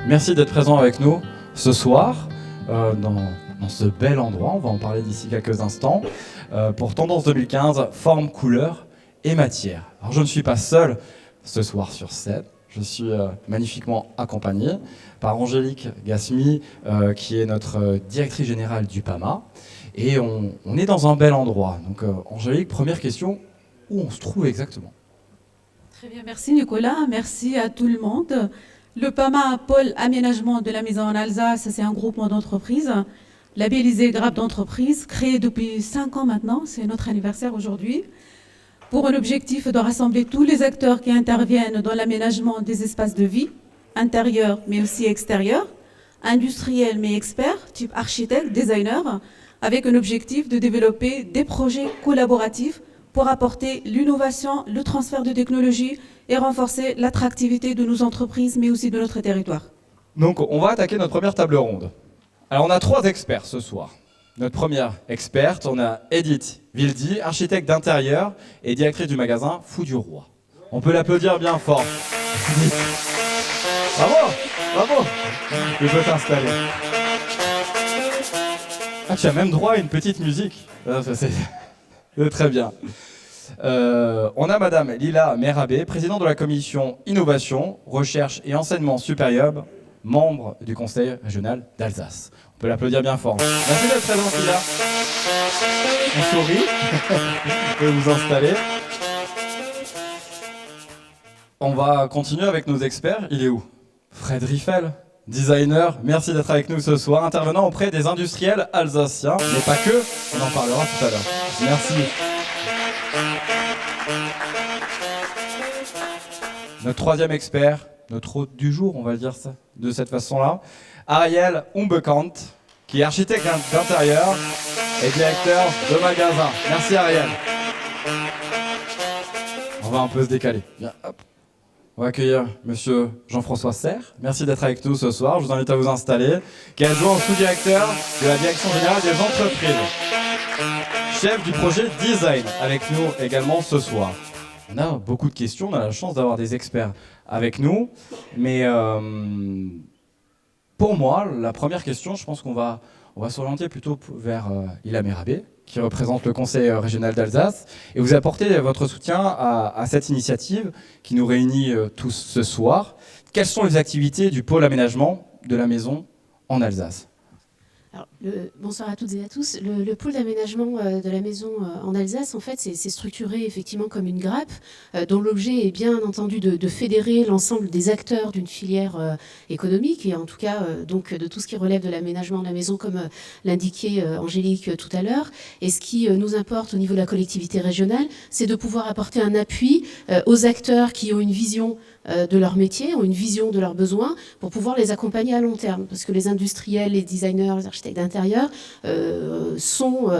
Merci d'être présent avec nous ce soir dans ce bel endroit. On va en parler d'ici quelques instants. Pour Tendance 2015, forme, couleur et matière. Alors je ne suis pas seul ce soir sur scène. Je suis magnifiquement accompagné par Angélique Gasmi, qui est notre directrice générale du PAMA. Et on est dans un bel endroit. Donc Angélique, première question, où on se trouve exactement? Très bien, merci Nicolas, merci à tout le monde. Le PAMA, Pôle Aménagement de la Maison en Alsace, c'est un groupement d'entreprises labellisé Grappe d'entreprise, créé depuis 5 ans maintenant, c'est notre anniversaire aujourd'hui, pour un objectif de rassembler tous les acteurs qui interviennent dans l'aménagement des espaces de vie, intérieurs mais aussi extérieurs, industriels mais experts, type architecte, designer, avec un objectif de développer des projets collaboratifs pour apporter l'innovation, le transfert de technologie et renforcer l'attractivité de nos entreprises, mais aussi de notre territoire. Donc on va attaquer notre première table ronde. Alors on a 3 experts ce soir. Notre première experte, on a Edith Wildy, architecte d'intérieur et directrice du magasin Fou du Roi. On peut l'applaudir bien fort. Bravo, bravo. Tu peux t'installer. Ah, tu as même droit à une petite musique. C'est très bien. On a Madame Lila Merabé, présidente de la commission Innovation, Recherche et Enseignement Supérieur, membre du Conseil régional d'Alsace. On peut l'applaudir bien fort. Merci d'être présente, Lila. On sourit. Vous pouvez vous installer. On va continuer avec nos experts. Il est où? Fred Riffel, designer. Merci d'être avec nous ce soir, intervenant auprès des industriels alsaciens, mais pas que. On en parlera tout à l'heure. Merci. Notre troisième expert, notre hôte du jour, on va le dire ça de cette façon-là, Ariel Umbekant, qui est architecte d'intérieur et directeur de magasin. Merci Ariel. On va un peu se décaler. Bien, hop. On va accueillir monsieur Jean-François Serre. Merci d'être avec nous ce soir. Je vous invite à vous installer. Qui est adjoint au sous-directeur de la Direction générale des entreprises. Chef du projet Design, avec nous également ce soir. On a beaucoup de questions, on a la chance d'avoir des experts avec nous. Mais pour moi, la première question, je pense qu'on va s'orienter plutôt vers Lila Merabé, qui représente le Conseil régional d'Alsace, et vous apporter votre soutien à cette initiative qui nous réunit tous ce soir. Quelles sont les activités du pôle aménagement de la maison en Alsace? Alors, bonsoir à toutes et à tous. Le pôle d'aménagement de la maison en Alsace, en fait, c'est structuré effectivement comme une grappe, dont l'objet est bien entendu de fédérer l'ensemble des acteurs d'une filière économique, et en tout cas donc de tout ce qui relève de l'aménagement de la maison, comme l'indiquait Angélique tout à l'heure. Et ce qui nous importe au niveau de la collectivité régionale, c'est de pouvoir apporter un appui aux acteurs qui ont une vision de leur métier, ont une vision de leurs besoins, pour pouvoir les accompagner à long terme. Parce que les industriels, les designers, les architectes d'intérieur sont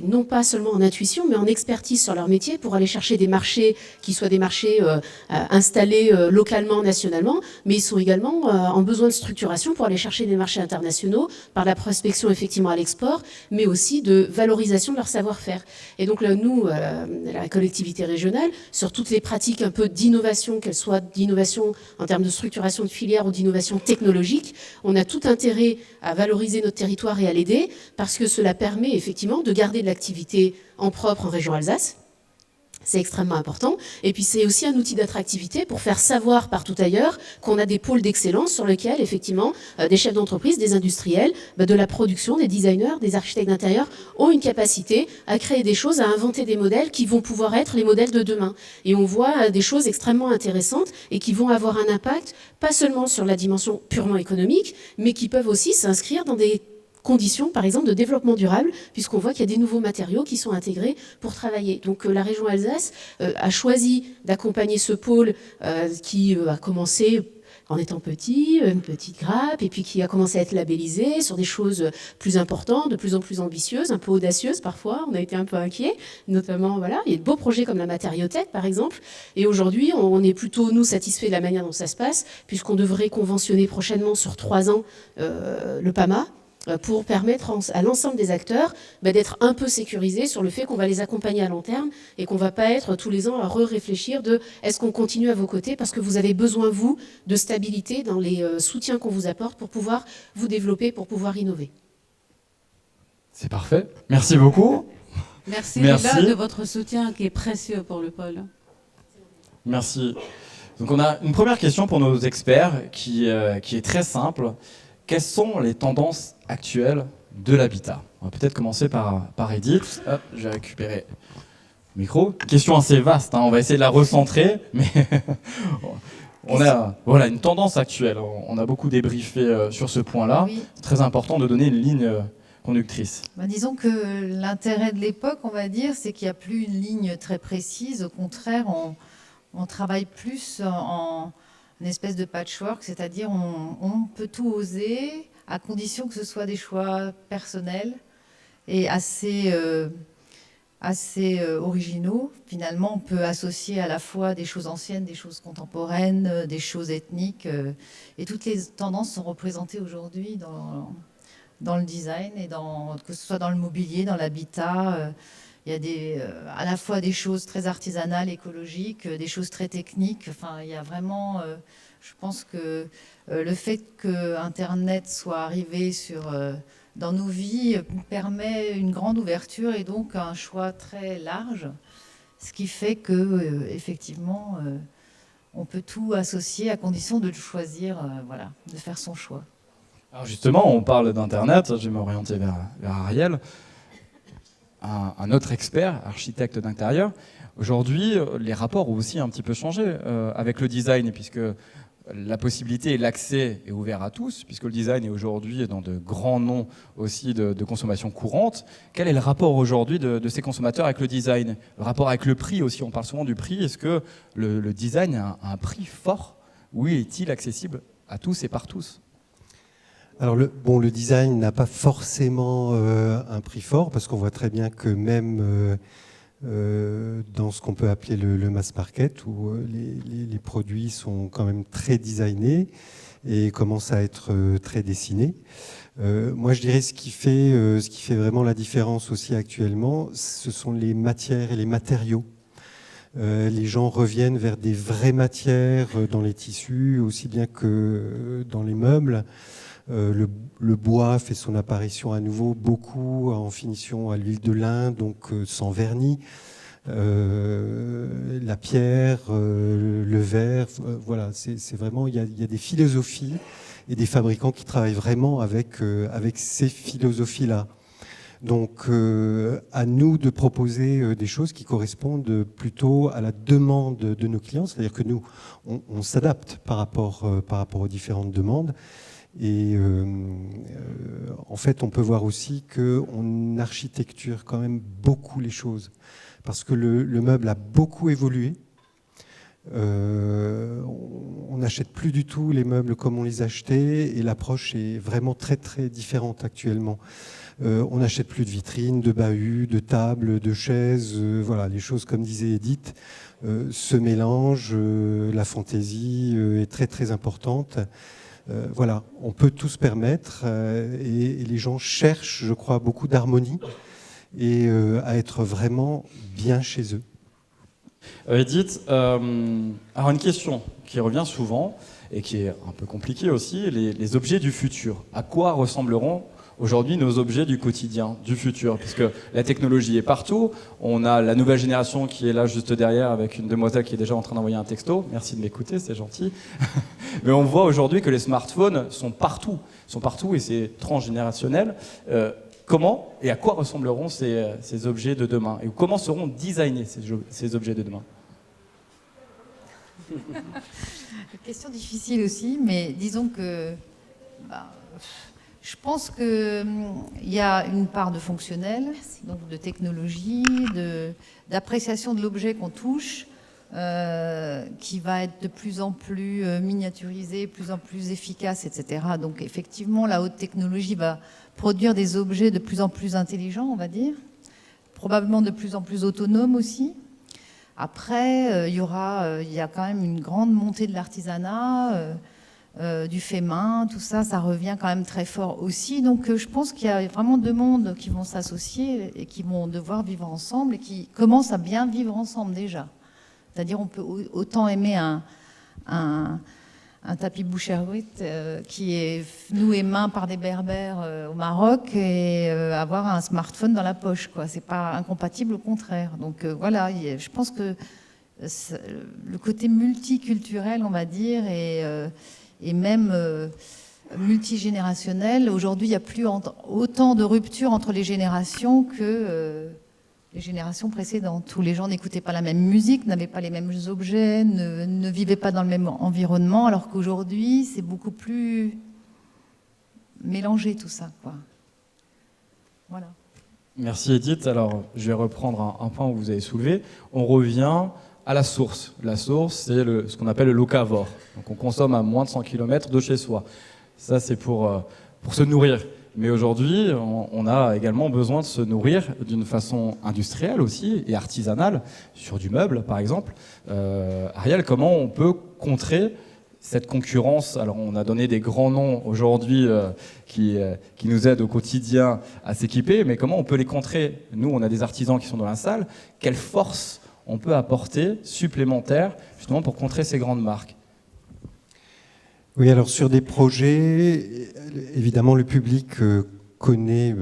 non pas seulement en intuition, mais en expertise sur leur métier pour aller chercher des marchés qui soient des marchés installés localement, nationalement, mais ils sont également en besoin de structuration pour aller chercher des marchés internationaux par la prospection effectivement à l'export, mais aussi de valorisation de leur savoir-faire. Et donc là, nous, la collectivité régionale, sur toutes les pratiques un peu d'innovation, qu'elles soient d'innovation en termes de structuration de filière ou d'innovation technologique, on a tout intérêt à valoriser notre territoire et à l'aider, parce que cela permet effectivement de garder de l'activité en propre en région Alsace. C'est extrêmement important. Et puis c'est aussi un outil d'attractivité pour faire savoir partout ailleurs qu'on a des pôles d'excellence sur lesquels, effectivement, des chefs d'entreprise, des industriels, de la production, des designers, des architectes d'intérieur ont une capacité à créer des choses, à inventer des modèles qui vont pouvoir être les modèles de demain. Et on voit des choses extrêmement intéressantes et qui vont avoir un impact, pas seulement sur la dimension purement économique, mais qui peuvent aussi s'inscrire dans des conditions, par exemple, de développement durable, puisqu'on voit qu'il y a des nouveaux matériaux qui sont intégrés pour travailler. Donc la région Alsace a choisi d'accompagner ce pôle qui a commencé en étant petit, une petite grappe, et puis qui a commencé à être labellisé sur des choses plus importantes, de plus en plus ambitieuses, un peu audacieuses parfois. On a été un peu inquiets, notamment, voilà, il y a de beaux projets comme la matériothèque, par exemple. Et aujourd'hui, on est plutôt, nous, satisfaits de la manière dont ça se passe, puisqu'on devrait conventionner prochainement sur 3 ans le PAMA, pour permettre à l'ensemble des acteurs d'être un peu sécurisés sur le fait qu'on va les accompagner à long terme et qu'on ne va pas être tous les ans à réfléchir de est-ce qu'on continue à vos côtés parce que vous avez besoin, vous, de stabilité dans les soutiens qu'on vous apporte pour pouvoir vous développer, pour pouvoir innover. C'est parfait. Merci beaucoup. Merci de votre soutien qui est précieux pour le pôle. Merci. Donc on a une première question pour nos experts qui est très simple. Quelles sont les tendances actuelles de l'habitat? On va peut-être commencer par Edith. Hop, je vais récupérer le micro. Question assez vaste, hein. On va essayer de la recentrer, mais on a voilà, une tendance actuelle. On a beaucoup débriefé sur ce point-là. Oui. C'est très important de donner une ligne conductrice. Disons que l'intérêt de l'époque, on va dire, c'est qu'il n'y a plus une ligne très précise. Au contraire, on travaille plus en une espèce de patchwork, c'est-à-dire on peut tout oser à condition que ce soit des choix personnels et assez originaux. Finalement, on peut associer à la fois des choses anciennes, des choses contemporaines, des choses ethniques. Et toutes les tendances sont représentées aujourd'hui dans le design, et que ce soit dans le mobilier, dans l'habitat. Il y a à la fois des choses très artisanales, écologiques, des choses très techniques. Enfin, il y a vraiment, je pense que le fait que Internet soit arrivé dans nos vies permet une grande ouverture et donc un choix très large, ce qui fait que effectivement, on peut tout associer à condition de le choisir, voilà, de faire son choix. Alors justement, on parle d'Internet. Je vais m'orienter vers Ariel. Un autre expert, architecte d'intérieur. Aujourd'hui, les rapports ont aussi un petit peu changé avec le design, puisque la possibilité et l'accès est ouvert à tous, puisque le design est aujourd'hui dans de grands noms aussi de consommation courante. Quel est le rapport aujourd'hui de ces consommateurs avec le design? Le rapport avec le prix aussi, on parle souvent du prix. Est-ce que le design a un prix fort? Oui, est-il accessible à tous et par tous? Alors le design n'a pas forcément un prix fort, parce qu'on voit très bien que même dans ce qu'on peut appeler le mass market, où les produits sont quand même très designés et commencent à être très dessinés. Moi, je dirais ce qui fait vraiment la différence aussi actuellement, ce sont les matières et les matériaux. Les gens reviennent vers des vraies matières dans les tissus, aussi bien que dans les meubles. Le bois fait son apparition à nouveau, beaucoup en finition à l'huile de lin, donc sans vernis. La pierre, le verre, voilà, c'est vraiment, il y a des philosophies et des fabricants qui travaillent vraiment avec ces philosophies-là. Donc à nous de proposer des choses qui correspondent plutôt à la demande de nos clients, c'est-à-dire que nous, on s'adapte par rapport aux différentes demandes. Et en fait, on peut voir aussi qu'on architecture quand même beaucoup les choses, parce que le meuble a beaucoup évolué. On n'achète plus du tout les meubles comme on les achetait, et l'approche est vraiment très très différente actuellement. On n'achète plus de vitrines, de bahuts, de tables, de chaises, voilà, les choses, comme disait Edith, se mélangent. La fantaisie est très très importante. Voilà, on peut tout se permettre et les gens cherchent, je crois, beaucoup d'harmonie et à être vraiment bien chez eux. Edith, alors une question qui revient souvent et qui est un peu compliquée aussi, les objets du futur. À quoi ressembleront aujourd'hui nos objets du quotidien, du futur? Puisque la technologie est partout, on a la nouvelle génération qui est là juste derrière avec une demoiselle qui est déjà en train d'envoyer un texto. Merci de m'écouter, c'est gentil. Mais on voit aujourd'hui que les smartphones sont partout et c'est transgénérationnel. Comment et à quoi ressembleront ces objets de demain? Et comment seront designés ces objets de demain? Question difficile aussi, mais disons que je pense qu'il y a une part de fonctionnel, donc de technologie, d'appréciation de l'objet qu'on touche, qui va être de plus en plus miniaturisé, de plus en plus efficace, etc. Donc effectivement, la haute technologie va produire des objets de plus en plus intelligents, on va dire, probablement de plus en plus autonomes aussi. Après, il y a quand même une grande montée de l'artisanat. du fait main, tout ça, ça revient quand même très fort aussi. Donc je pense qu'il y a vraiment deux mondes qui vont s'associer et qui vont devoir vivre ensemble et qui commencent à bien vivre ensemble déjà. C'est-à-dire on peut autant aimer un tapis boucheroute qui est noué main par des berbères au Maroc et avoir un smartphone dans la poche, quoi. C'est pas incompatible, au contraire. Donc voilà, je pense que le côté multiculturel, on va dire, et même multigénérationnel. Aujourd'hui, il n'y a plus autant de ruptures entre les générations que les générations précédentes, où les gens n'écoutaient pas la même musique, n'avaient pas les mêmes objets, ne vivaient pas dans le même environnement, alors qu'aujourd'hui, c'est beaucoup plus mélangé tout ça, quoi. Voilà. Merci Edith. Alors, je vais reprendre un point que vous avez soulevé. On revient à la source. La source, c'est ce qu'on appelle le locavore. Donc, on consomme à moins de 100 km de chez soi. Ça, c'est pour se nourrir. Mais aujourd'hui, on a également besoin de se nourrir d'une façon industrielle aussi et artisanale, sur du meuble, par exemple. Ariel, comment on peut contrer cette concurrence? Alors, on a donné des grands noms aujourd'hui qui nous aident au quotidien à s'équiper, mais comment on peut les contrer? Nous, on a des artisans qui sont dans la salle. Quelle force on peut apporter supplémentaire justement pour contrer ces grandes marques? Oui, alors sur des projets, évidemment, le public connaît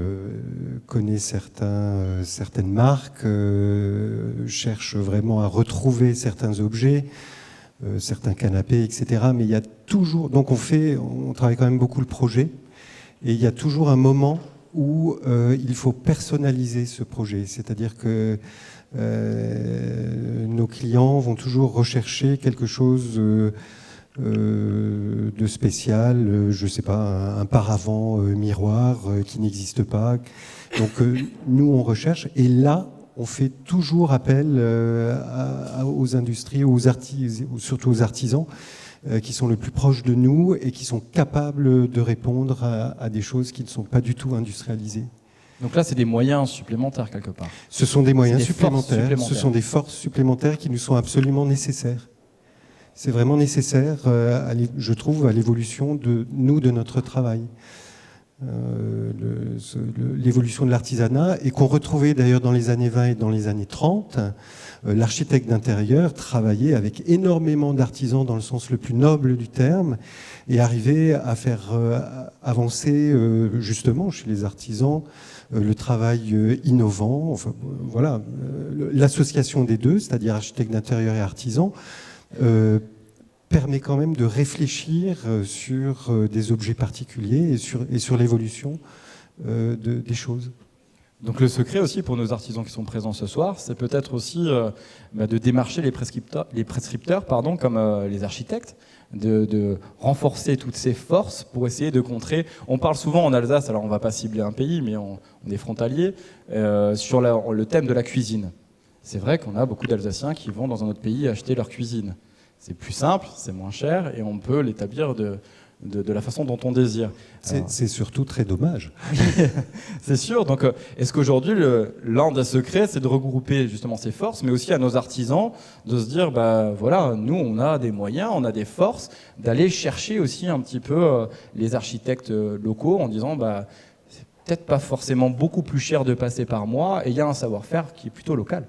certaines marques, cherche vraiment à retrouver certains objets, certains canapés, etc. Mais il y a toujours, donc on travaille quand même beaucoup le projet, et il y a toujours un moment où il faut personnaliser ce projet, c'est-à-dire que nos clients vont toujours rechercher quelque chose de spécial, je sais pas, un paravent miroir qui n'existe pas. Donc nous on recherche, et là on fait toujours appel aux industries, surtout aux artisans qui sont le plus proches de nous et qui sont capables de répondre à des choses qui ne sont pas du tout industrialisées. Donc là, c'est des moyens supplémentaires quelque part. Ce sont des moyens supplémentaires. Ce sont des forces supplémentaires qui nous sont absolument nécessaires. C'est vraiment nécessaire, je trouve, à l'évolution de notre travail. L'évolution de l'artisanat, et qu'on retrouvait d'ailleurs dans les années 20 et dans les années 30. L'architecte d'intérieur travaillait avec énormément d'artisans dans le sens le plus noble du terme, et arrivait à faire avancer justement chez les artisans le travail innovant. Enfin, voilà, l'association des deux, c'est-à-dire architecte d'intérieur et artisan, permet quand même de réfléchir sur des objets particuliers et sur l'évolution des choses. Donc le secret aussi pour nos artisans qui sont présents ce soir, c'est peut-être aussi de démarcher les prescripteurs comme les architectes, de renforcer toutes ces forces pour essayer de contrer. On parle souvent en Alsace, alors on ne va pas cibler un pays, mais on est frontalier, sur le thème de la cuisine. C'est vrai qu'on a beaucoup d'Alsaciens qui vont dans un autre pays acheter leur cuisine. C'est plus simple, c'est moins cher, et on peut l'établir de la façon dont on désire. C'est surtout très dommage. C'est sûr. Donc, est-ce qu'aujourd'hui, l'un des secrets, c'est de regrouper justement ces forces, mais aussi à nos artisans, de se dire, voilà, nous, on a des moyens, on a des forces, d'aller chercher aussi un petit peu les architectes locaux en disant, c'est peut-être pas forcément beaucoup plus cher de passer par moi, et il y a un savoir-faire qui est plutôt local.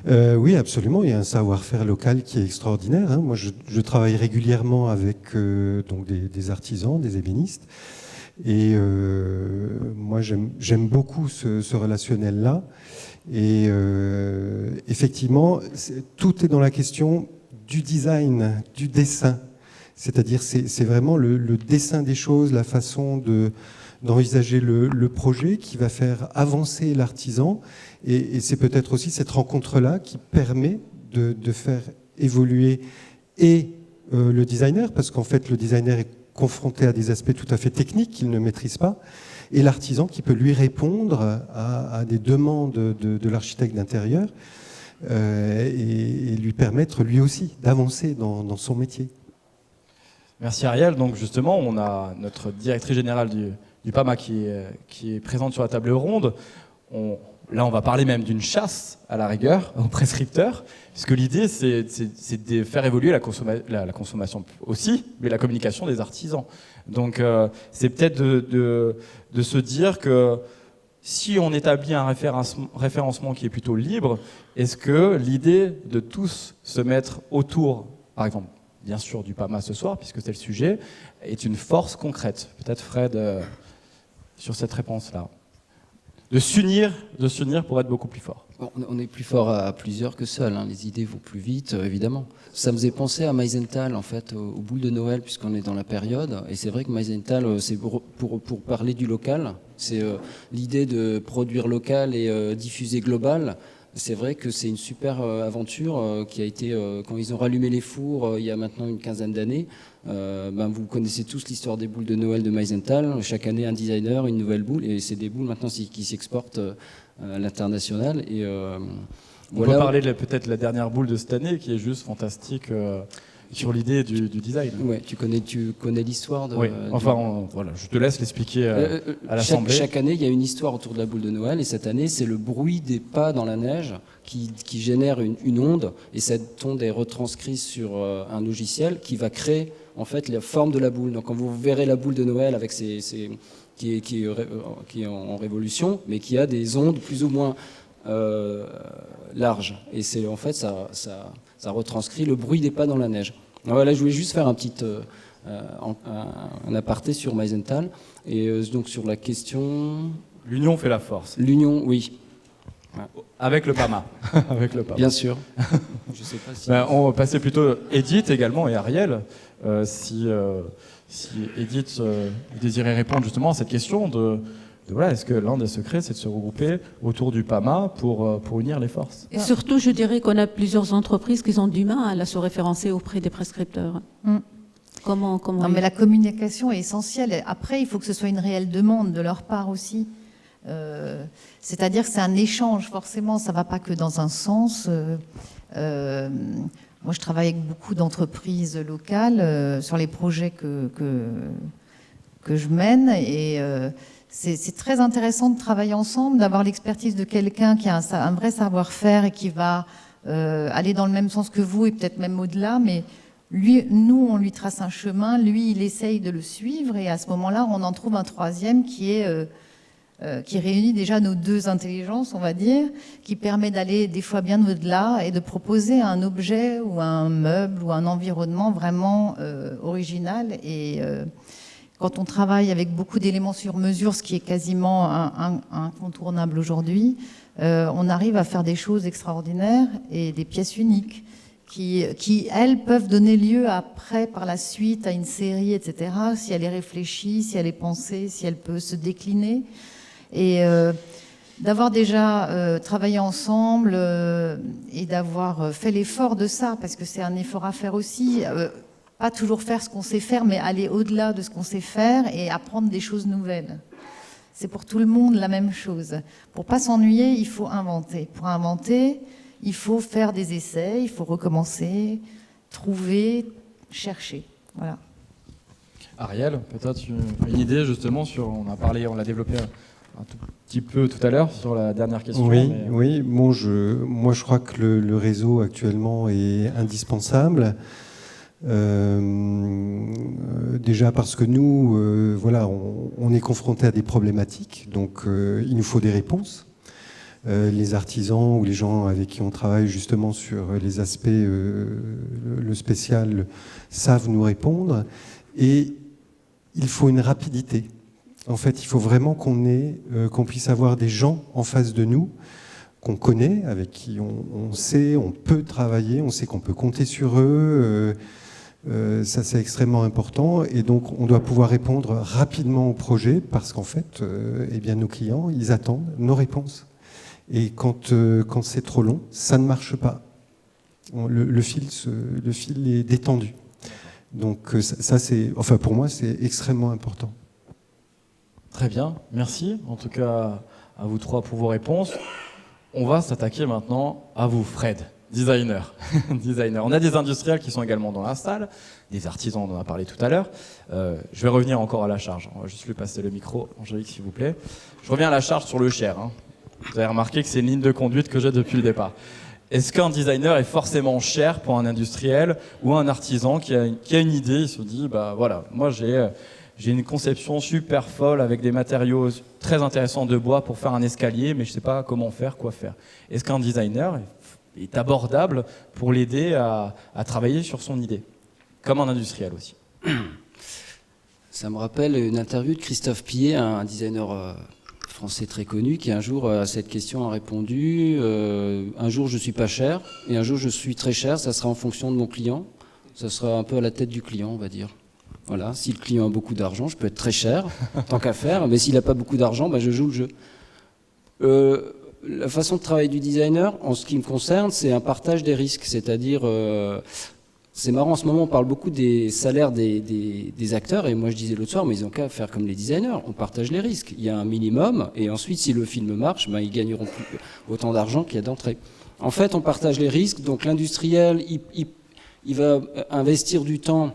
Oui, absolument. Il y a un savoir-faire local qui est extraordinaire. Moi, je travaille régulièrement avec donc des artisans, des ébénistes. Et moi, j'aime beaucoup ce relationnel-là. Et effectivement, tout est dans la question du design, du dessin. C'est-à-dire, c'est vraiment le dessin des choses, la façon d'envisager le projet qui va faire avancer l'artisan. Et c'est peut-être aussi cette rencontre-là qui permet de faire évoluer le designer, parce qu'en fait, le designer est confronté à des aspects tout à fait techniques qu'il ne maîtrise pas, et l'artisan qui peut lui répondre à des demandes de l'architecte d'intérieur et lui permettre lui aussi d'avancer dans son métier. Merci Ariel. Donc justement, on a notre directrice générale du PAMA qui est présente sur la table ronde. Là, on va parler même d'une chasse à la rigueur aux prescripteurs, puisque l'idée, c'est de faire évoluer la consommation aussi, mais la communication des artisans. Donc, c'est peut-être de se dire que si on établit un référencement qui est plutôt libre, est-ce que l'idée de tous se mettre autour, par exemple, bien sûr du PAMA ce soir, puisque c'est le sujet, est une force concrète? Peut-être Fred, sur cette réponse-là. De s'unir pour être beaucoup plus fort. Bon, on est plus fort à plusieurs que seul, hein. Les idées vont plus vite, évidemment. Ça me faisait penser à Meisenthal, en fait, aux boules de Noël, puisqu'on est dans la période. Et c'est vrai que Meisenthal, c'est pour parler du local. C'est l'idée de produire local et diffuser global. C'est vrai que c'est une super aventure qui a été, quand ils ont rallumé les fours il y a maintenant une quinzaine d'années, vous connaissez tous l'histoire des boules de Noël de Meisenthal. Chaque année, un designer, une nouvelle boule. Et c'est des boules maintenant qui s'exportent à l'international. Et on peut parler peut-être de la dernière boule de cette année qui est juste fantastique sur l'idée du design. Ouais, tu connais l'histoire de... Oui, enfin, voilà, je te laisse l'expliquer à l'Assemblée. Chaque année, il y a une histoire autour de la boule de Noël, et cette année, c'est le bruit des pas dans la neige qui génère une onde, et cette onde est retranscrite sur un logiciel qui va créer en fait la forme de la boule. Donc quand vous verrez la boule de Noël avec qui est en révolution, mais qui a des ondes plus ou moins larges, et c'est en fait ça retranscrit le bruit des pas dans la neige. Alors voilà, je voulais juste faire un aparté sur Meisenthal. Et donc sur la question... L'union fait la force. L'union, oui. Ouais. Avec le PAMA. Avec le PAMA. Bien sûr. Je sais pas si... on va passer plutôt Edith également et Ariel. Si Edith désirait répondre justement à cette question voilà, est-ce que l'un des secrets, c'est de se regrouper autour du PAMA pour unir les forces? Et surtout, je dirais qu'on a plusieurs entreprises qui ont du mal à se référencer auprès des prescripteurs. Comment Non, mais la communication est essentielle. Après, il faut que ce soit une réelle demande de leur part aussi. C'est-à-dire que c'est un échange, forcément. Ça ne va pas que dans un sens. Moi, je travaille avec beaucoup d'entreprises locales sur les projets que je mène. Et c'est très intéressant de travailler ensemble, d'avoir l'expertise de quelqu'un qui a un vrai savoir-faire et qui va aller dans le même sens que vous et peut-être même au-delà. Mais nous, on lui trace un chemin, lui, il essaye de le suivre. Et à ce moment-là, on en trouve un troisième qui réunit déjà nos deux intelligences, on va dire, qui permet d'aller des fois bien au-delà et de proposer un objet ou un meuble ou un environnement vraiment original. Et quand on travaille avec beaucoup d'éléments sur mesure, ce qui est quasiment incontournable aujourd'hui, on arrive à faire des choses extraordinaires et des pièces uniques qui, elles, peuvent donner lieu après, par la suite, à une série, etc., si elle est réfléchie, si elle est pensée, si elle peut se décliner. Et d'avoir déjà travaillé ensemble et d'avoir fait l'effort de ça, parce que c'est un effort à faire aussi, pas toujours faire ce qu'on sait faire, mais aller au-delà de ce qu'on sait faire et apprendre des choses nouvelles. C'est pour tout le monde la même chose. Pour pas s'ennuyer, il faut inventer. Pour inventer, il faut faire des essais, il faut recommencer, trouver, chercher. Voilà. Ariel, peut-être une idée justement sur, on l'a développé un tout petit peu tout à l'heure sur la dernière question. Oui. Moi, je crois que le réseau actuellement est indispensable. Déjà parce que nous, on est confrontés à des problématiques, donc il nous faut des réponses. Les artisans ou les gens avec qui on travaille justement sur les aspects, le spécial, savent nous répondre. Et il faut une rapidité. En fait, il faut vraiment qu'on puisse avoir des gens en face de nous qu'on connaît, avec qui on sait, on peut travailler, on sait qu'on peut compter sur eux. Ça, c'est extrêmement important. Et donc, on doit pouvoir répondre rapidement au projet parce qu'en fait, nos clients, ils attendent nos réponses. Et quand c'est trop long, ça ne marche pas. Le fil est détendu. Donc, ça pour moi, c'est extrêmement important. Très bien, merci en tout cas à vous trois pour vos réponses. On va s'attaquer maintenant à vous, Fred, designer. On a des industriels qui sont également dans la salle, des artisans, on en a parlé tout à l'heure. Je vais revenir encore à la charge. On va juste lui passer le micro, Angélique, s'il vous plaît. Je reviens à la charge sur le Cher. Vous avez remarqué que c'est une ligne de conduite que j'ai depuis le départ. Est-ce qu'un designer est forcément cher pour un industriel ou un artisan qui a une idée, il se dit, bah voilà, moi j'ai une conception super folle avec des matériaux très intéressants de bois pour faire un escalier, mais je ne sais pas comment faire, quoi faire. Est-ce qu'un designer est abordable pour l'aider à travailler sur son idée, comme un industriel aussi? Ça me rappelle une interview de Christophe Pillet, un designer français très connu, qui un jour à cette question a répondu un jour je suis pas cher et un jour je suis très cher, ça sera en fonction de mon client, ça sera un peu à la tête du client, on va dire. Voilà, si le client a beaucoup d'argent, je peux être très cher, tant qu'à faire, mais s'il n'a pas beaucoup d'argent, bah, je joue le jeu. La façon de travailler du designer, en ce qui me concerne, c'est un partage des risques, c'est-à-dire c'est marrant, en ce moment on parle beaucoup des salaires des acteurs, et moi je disais l'autre soir, mais ils ont qu'à faire comme les designers, on partage les risques. Il y a un minimum, et ensuite si le film marche, ben, ils gagneront autant d'argent qu'il y a d'entrée. En fait, on partage les risques, donc l'industriel, il va investir du temps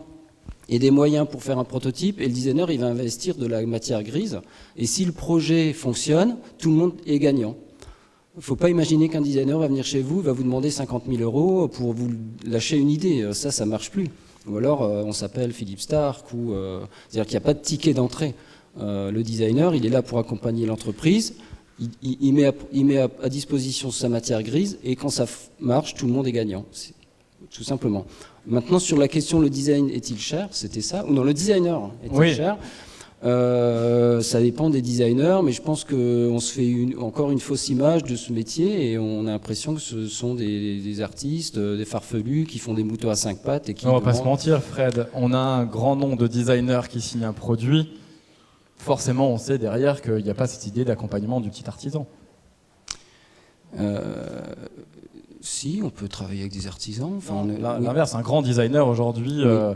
et des moyens pour faire un prototype, et le designer, il va investir de la matière grise, et si le projet fonctionne, tout le monde est gagnant. Il ne faut pas imaginer qu'un designer va venir chez vous, va vous demander 50 000 € pour vous lâcher une idée. Ça ne marche plus. Ou alors, on s'appelle Philippe Stark, c'est-à-dire qu'il n'y a pas de ticket d'entrée. Le designer, il est là pour accompagner l'entreprise, il met à disposition sa matière grise, et quand ça marche, tout le monde est gagnant. Tout simplement. Maintenant, sur la question, le design est-il cher? C'était ça? Ou non, le designer est-il cher? Ça dépend des designers, mais je pense qu'on se fait encore une fausse image de ce métier et on a l'impression que ce sont des artistes, des farfelus qui font des moutons à 5 pattes. Et qui on va pas se mentir, Fred, on a un grand nombre de designers qui signent un produit. Forcément, on sait derrière qu'il n'y a pas cette idée d'accompagnement du petit artisan. Si, on peut travailler avec des artisans. Enfin, l'inverse, un grand designer aujourd'hui... Oui.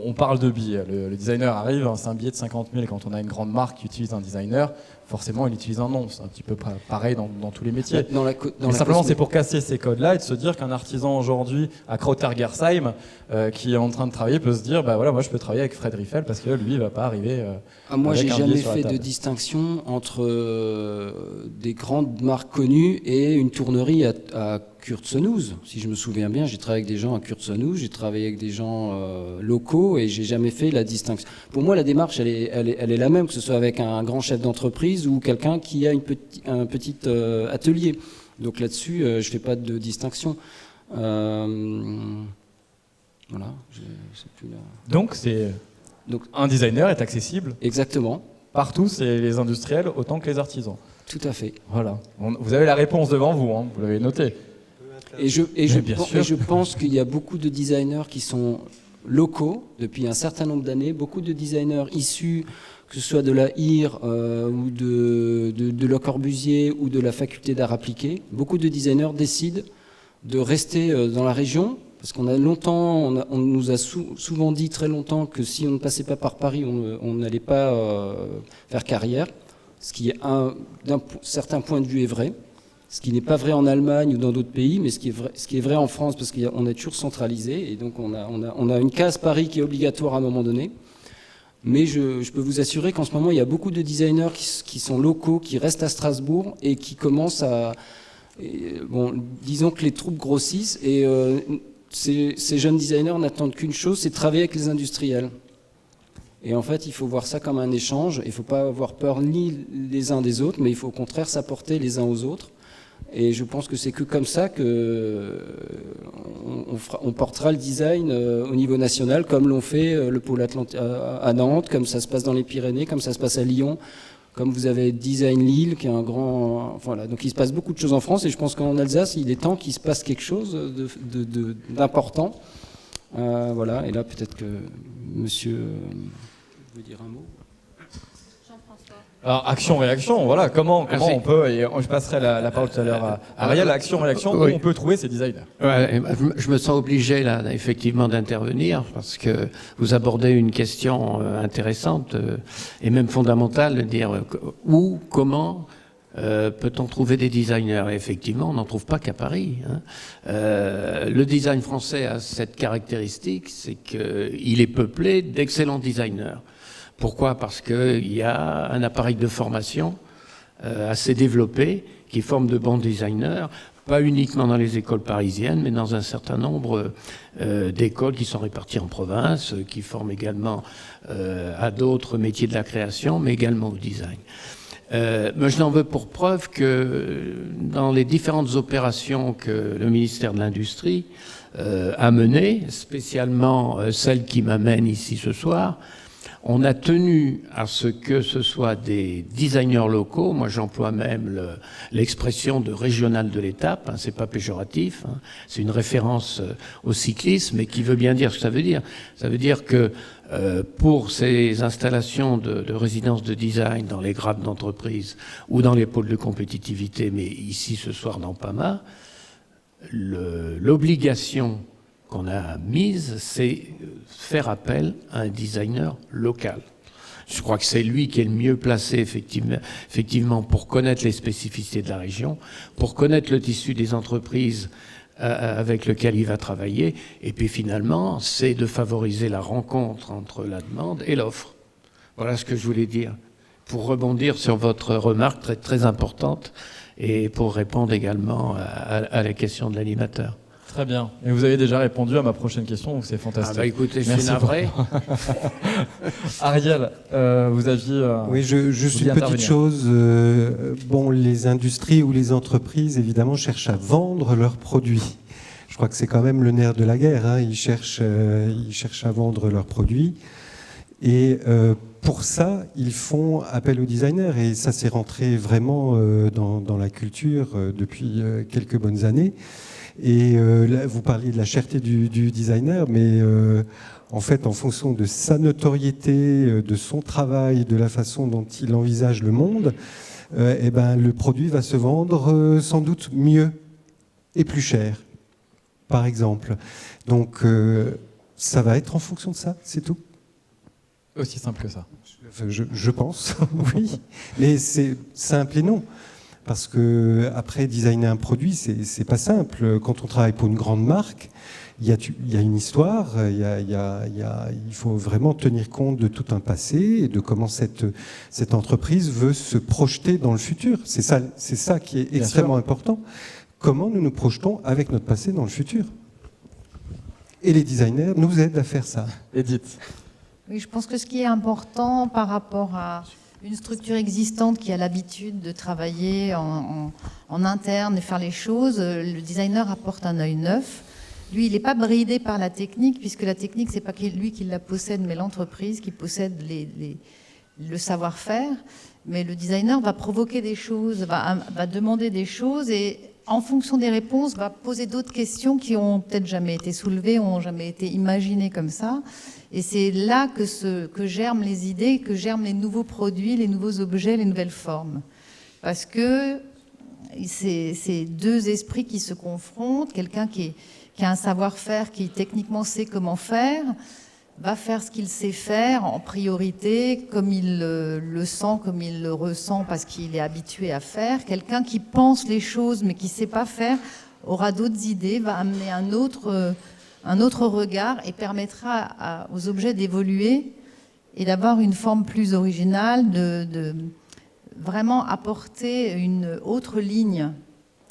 On parle de billets. Le designer arrive, c'est un billet de 50 000. Et quand on a une grande marque qui utilise un designer, forcément, il utilise un nom. C'est un petit peu pareil dans tous les métiers. Mais simplement, c'est pour casser ces codes-là et de se dire qu'un artisan aujourd'hui à Krauter-Gersheim qui est en train de travailler peut se dire, bah voilà, moi je peux travailler avec Fred Riffel parce que lui, il va pas arriver. Moi, j'ai jamais fait de distinction entre des grandes marques connues et une tournerie à Kurt-Sonouz. Si je me souviens bien, j'ai travaillé avec des gens à Kurt-Sonouz, j'ai travaillé avec des gens locaux et j'ai jamais fait la distinction. Pour moi, la démarche, elle est la même, que ce soit avec un grand chef d'entreprise ou quelqu'un qui a un petit atelier. Donc là-dessus, je fais pas de distinction. Voilà. Donc un designer est accessible. Exactement. Partout, c'est les industriels autant que les artisans. Tout à fait. Voilà. Vous avez la réponse devant vous, hein, vous l'avez noté. Et je pense qu'il y a beaucoup de designers qui sont locaux depuis un certain nombre d'années, beaucoup de designers issus, que ce soit de la IR ou de Le Corbusier ou de la faculté d'art appliqué. Beaucoup de designers décident de rester dans la région, parce qu'on a longtemps, on nous a souvent dit très longtemps que si on ne passait pas par Paris, on n'allait pas faire carrière, ce qui d'un certain point de vue est vrai. Ce qui n'est pas vrai en Allemagne ou dans d'autres pays, mais ce qui est vrai en France, parce qu'on est toujours centralisé, et donc on a une case Paris qui est obligatoire à un moment donné. Mais je peux vous assurer qu'en ce moment, il y a beaucoup de designers qui sont locaux, qui restent à Strasbourg, et qui commencent à... disons que les troupes grossissent, et ces jeunes designers n'attendent qu'une chose, c'est de travailler avec les industriels. Et en fait, il faut voir ça comme un échange, il ne faut pas avoir peur ni les uns des autres, mais il faut au contraire s'apporter les uns aux autres. Et je pense que c'est que comme ça que on portera le design au niveau national, comme l'ont fait le pôle Atlantique à Nantes, comme ça se passe dans les Pyrénées, comme ça se passe à Lyon, comme vous avez Design Lille, qui est un grand... Voilà, donc il se passe beaucoup de choses en France, et je pense qu'en Alsace, il est temps qu'il se passe quelque chose d'important. Voilà, et là peut-être que monsieur veut dire un mot. Alors, action-réaction, voilà, comment on peut, et je passerai la parole tout à l'heure à Ariel, action-réaction, où on peut trouver ces designers. Ouais, je me sens obligé, là, effectivement, d'intervenir, parce que vous abordez une question intéressante et même fondamentale, de dire où, comment peut-on trouver des designers? Et effectivement, on n'en trouve pas qu'à Paris. Hein. Le design français a cette caractéristique, c'est qu'il est peuplé d'excellents designers. Pourquoi? Parce qu'il y a un appareil de formation assez développé qui forment de bons designers, pas uniquement dans les écoles parisiennes, mais dans un certain nombre d'écoles qui sont réparties en province, qui forment également à d'autres métiers de la création, mais également au design. Moi, je n'en veux pour preuve que dans les différentes opérations que le ministère de l'Industrie a menées, spécialement celle qui m'amène ici ce soir, on a tenu à ce que ce soit des designers locaux. Moi, j'emploie même l'expression de régional de l'étape. Hein, c'est pas péjoratif. Hein, c'est une référence au cyclisme, mais qui veut bien dire ce que ça veut dire. Ça veut dire que pour ces installations de résidence de design dans les grades d'entreprise ou dans les pôles de compétitivité, mais ici ce soir dans PAMA, l'obligation qu'on a mise, c'est faire appel à un designer local. Je crois que c'est lui qui est le mieux placé effectivement pour connaître les spécificités de la région, pour connaître le tissu des entreprises avec lequel il va travailler, et puis finalement, c'est de favoriser la rencontre entre la demande et l'offre. Voilà ce que je voulais dire. Pour rebondir sur votre remarque très, très importante, et pour répondre également à la question de l'animateur. Très bien. Et vous avez déjà répondu à ma prochaine question, donc c'est fantastique. Ah bah écoutez, je suis navré. Ariel, vous aviez... oui, juste une petite chose. Bon, les industries ou les entreprises, évidemment, cherchent à vendre leurs produits. Je crois que c'est quand même le nerf de la guerre. Hein. Ils cherchent à vendre leurs produits. Et pour ça, ils font appel aux designers. Et ça, c'est rentré vraiment dans la culture depuis quelques bonnes années. Et là, vous parliez de la cherté du designer, mais en fait, en fonction de sa notoriété, de son travail, de la façon dont il envisage le monde, eh ben, le produit va se vendre sans doute mieux et plus cher, par exemple. Donc, ça va être en fonction de ça, c'est tout. Aussi simple que ça. Je pense, oui. Mais c'est simple et non. Parce que après designer un produit, c'est pas simple. Quand on travaille pour une grande marque, il y a une histoire, il faut vraiment tenir compte de tout un passé et de comment cette entreprise veut se projeter dans le futur. C'est ça qui est extrêmement important. Comment nous nous projetons avec notre passé dans le futur. Et les designers nous aident à faire ça. Edith. Oui, je pense que ce qui est important par rapport à une structure existante qui a l'habitude de travailler en interne et faire les choses, le designer apporte un œil neuf. Lui, il n'est pas bridé par la technique, puisque la technique, c'est pas lui qui la possède, mais l'entreprise qui possède le savoir-faire. Mais le designer va provoquer des choses, va demander des choses, et en fonction des réponses, va poser d'autres questions qui ont peut-être jamais été soulevées, ont jamais été imaginées comme ça. Et c'est là que germent les idées, que germent les nouveaux produits, les nouveaux objets, les nouvelles formes. Parce que c'est deux esprits qui se confrontent. Quelqu'un qui a un savoir-faire, qui techniquement sait comment faire, va faire ce qu'il sait faire en priorité, comme il le sent, comme il le ressent, parce qu'il est habitué à faire. Quelqu'un qui pense les choses, mais qui ne sait pas faire, aura d'autres idées, va amener un autre regard et permettra aux objets d'évoluer et d'avoir une forme plus originale, de vraiment apporter une autre ligne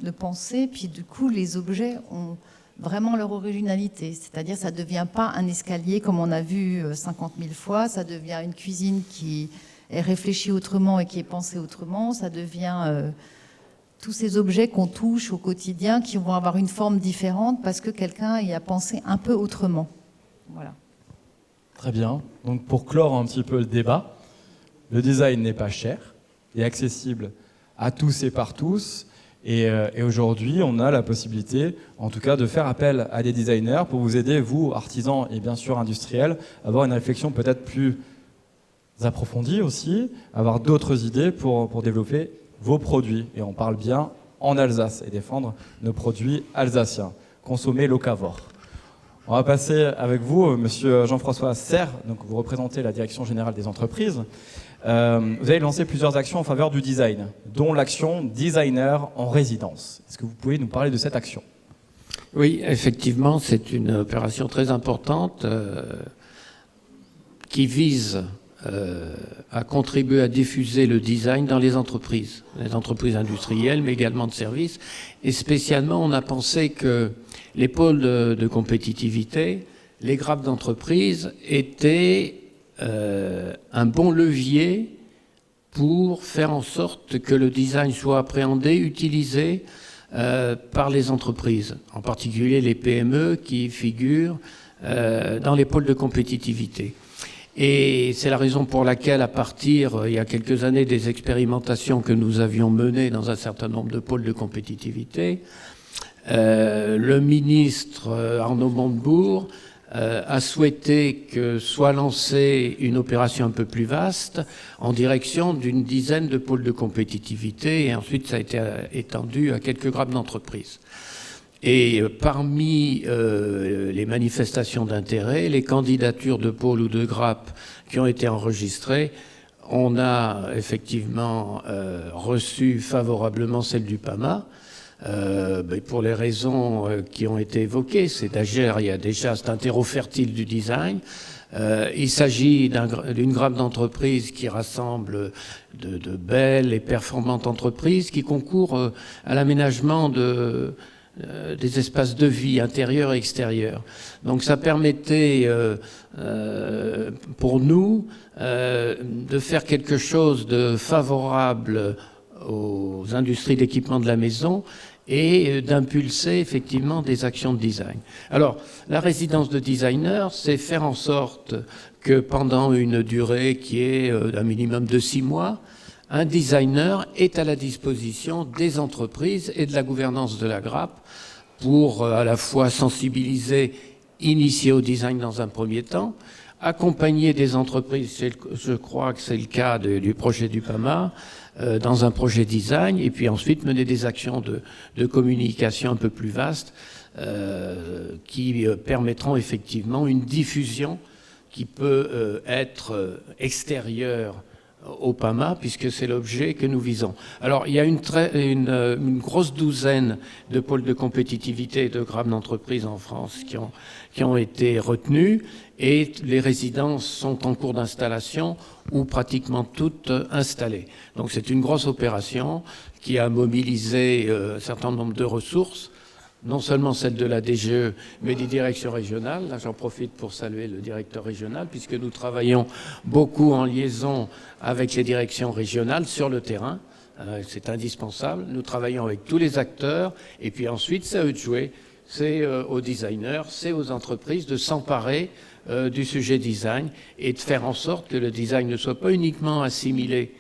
de pensée. Puis du coup, les objets ont vraiment leur originalité. C'est-à-dire, ça ne devient pas un escalier comme on a vu 50 000 fois, ça devient une cuisine qui est réfléchie autrement et qui est pensée autrement, ça devient... tous ces objets qu'on touche au quotidien qui vont avoir une forme différente parce que quelqu'un y a pensé un peu autrement. Voilà. Très bien. Donc pour clore un petit peu le débat, le design n'est pas cher, il est accessible à tous et par tous. Et aujourd'hui, on a la possibilité, en tout cas, de faire appel à des designers pour vous aider, vous, artisans et bien sûr industriels, à avoir une réflexion peut-être plus approfondie aussi, avoir d'autres idées pour développer vos produits, et on parle bien en Alsace, et défendre nos produits alsaciens. Consommer locavore. On va passer avec vous, monsieur Jean-François Serre, donc vous représentez la Direction Générale des Entreprises. Vous avez lancé plusieurs actions en faveur du design, dont l'action Designer en résidence. Est-ce que vous pouvez nous parler de cette action ? Oui, effectivement, c'est une opération très importante qui vise a contribué à diffuser le design dans les entreprises industrielles, mais également de services. Et spécialement, on a pensé que les pôles de compétitivité, les grappes d'entreprise étaient un bon levier pour faire en sorte que le design soit appréhendé, utilisé par les entreprises, en particulier les PME qui figurent dans les pôles de compétitivité. Et c'est la raison pour laquelle, à partir, il y a quelques années, des expérimentations que nous avions menées dans un certain nombre de pôles de compétitivité, le ministre Arnaud Montebourg a souhaité que soit lancée une opération un peu plus vaste en direction d'une dizaine de pôles de compétitivité, et ensuite ça a été étendu à quelques grappes d'entreprises. Et parmi les manifestations d'intérêt, les candidatures de pôles ou de grappes qui ont été enregistrées, on a effectivement reçu favorablement celle du PAMA, pour les raisons qui ont été évoquées. C'est d'agir, il y a déjà cet terreau fertile du design. Il s'agit d'une grappe d'entreprise qui rassemble de belles et performantes entreprises qui concourent à l'aménagement des espaces de vie intérieurs et extérieurs. Donc ça permettait pour nous de faire quelque chose de favorable aux industries d'équipement de la maison et d'impulser effectivement des actions de design. Alors, la résidence de designer, c'est faire en sorte que pendant une durée qui est d'un minimum de 6 mois, un designer est à la disposition des entreprises et de la gouvernance de la grappe pour à la fois sensibiliser, initier au design dans un premier temps, accompagner des entreprises, je crois que c'est le cas du projet du PAMA, dans un projet design, et puis ensuite mener des actions de communication un peu plus vastes qui permettront effectivement une diffusion qui peut être extérieure au PAMA, puisque c'est l'objet que nous visons. Alors, il y a une grosse douzaine de pôles de compétitivité et de grappes d'entreprises en France qui ont été retenus, et les résidences sont en cours d'installation ou pratiquement toutes installées. Donc c'est une grosse opération qui a mobilisé un certain nombre de ressources, non seulement celles de la DGE, mais des directions régionales. Là, j'en profite pour saluer le directeur régional, puisque nous travaillons beaucoup en liaison avec les directions régionales sur le terrain. C'est indispensable. Nous travaillons avec tous les acteurs, et puis ensuite, c'est à eux de jouer. C'est aux designers, c'est aux entreprises de s'emparer du sujet design et de faire en sorte que le design ne soit pas uniquement assimilé,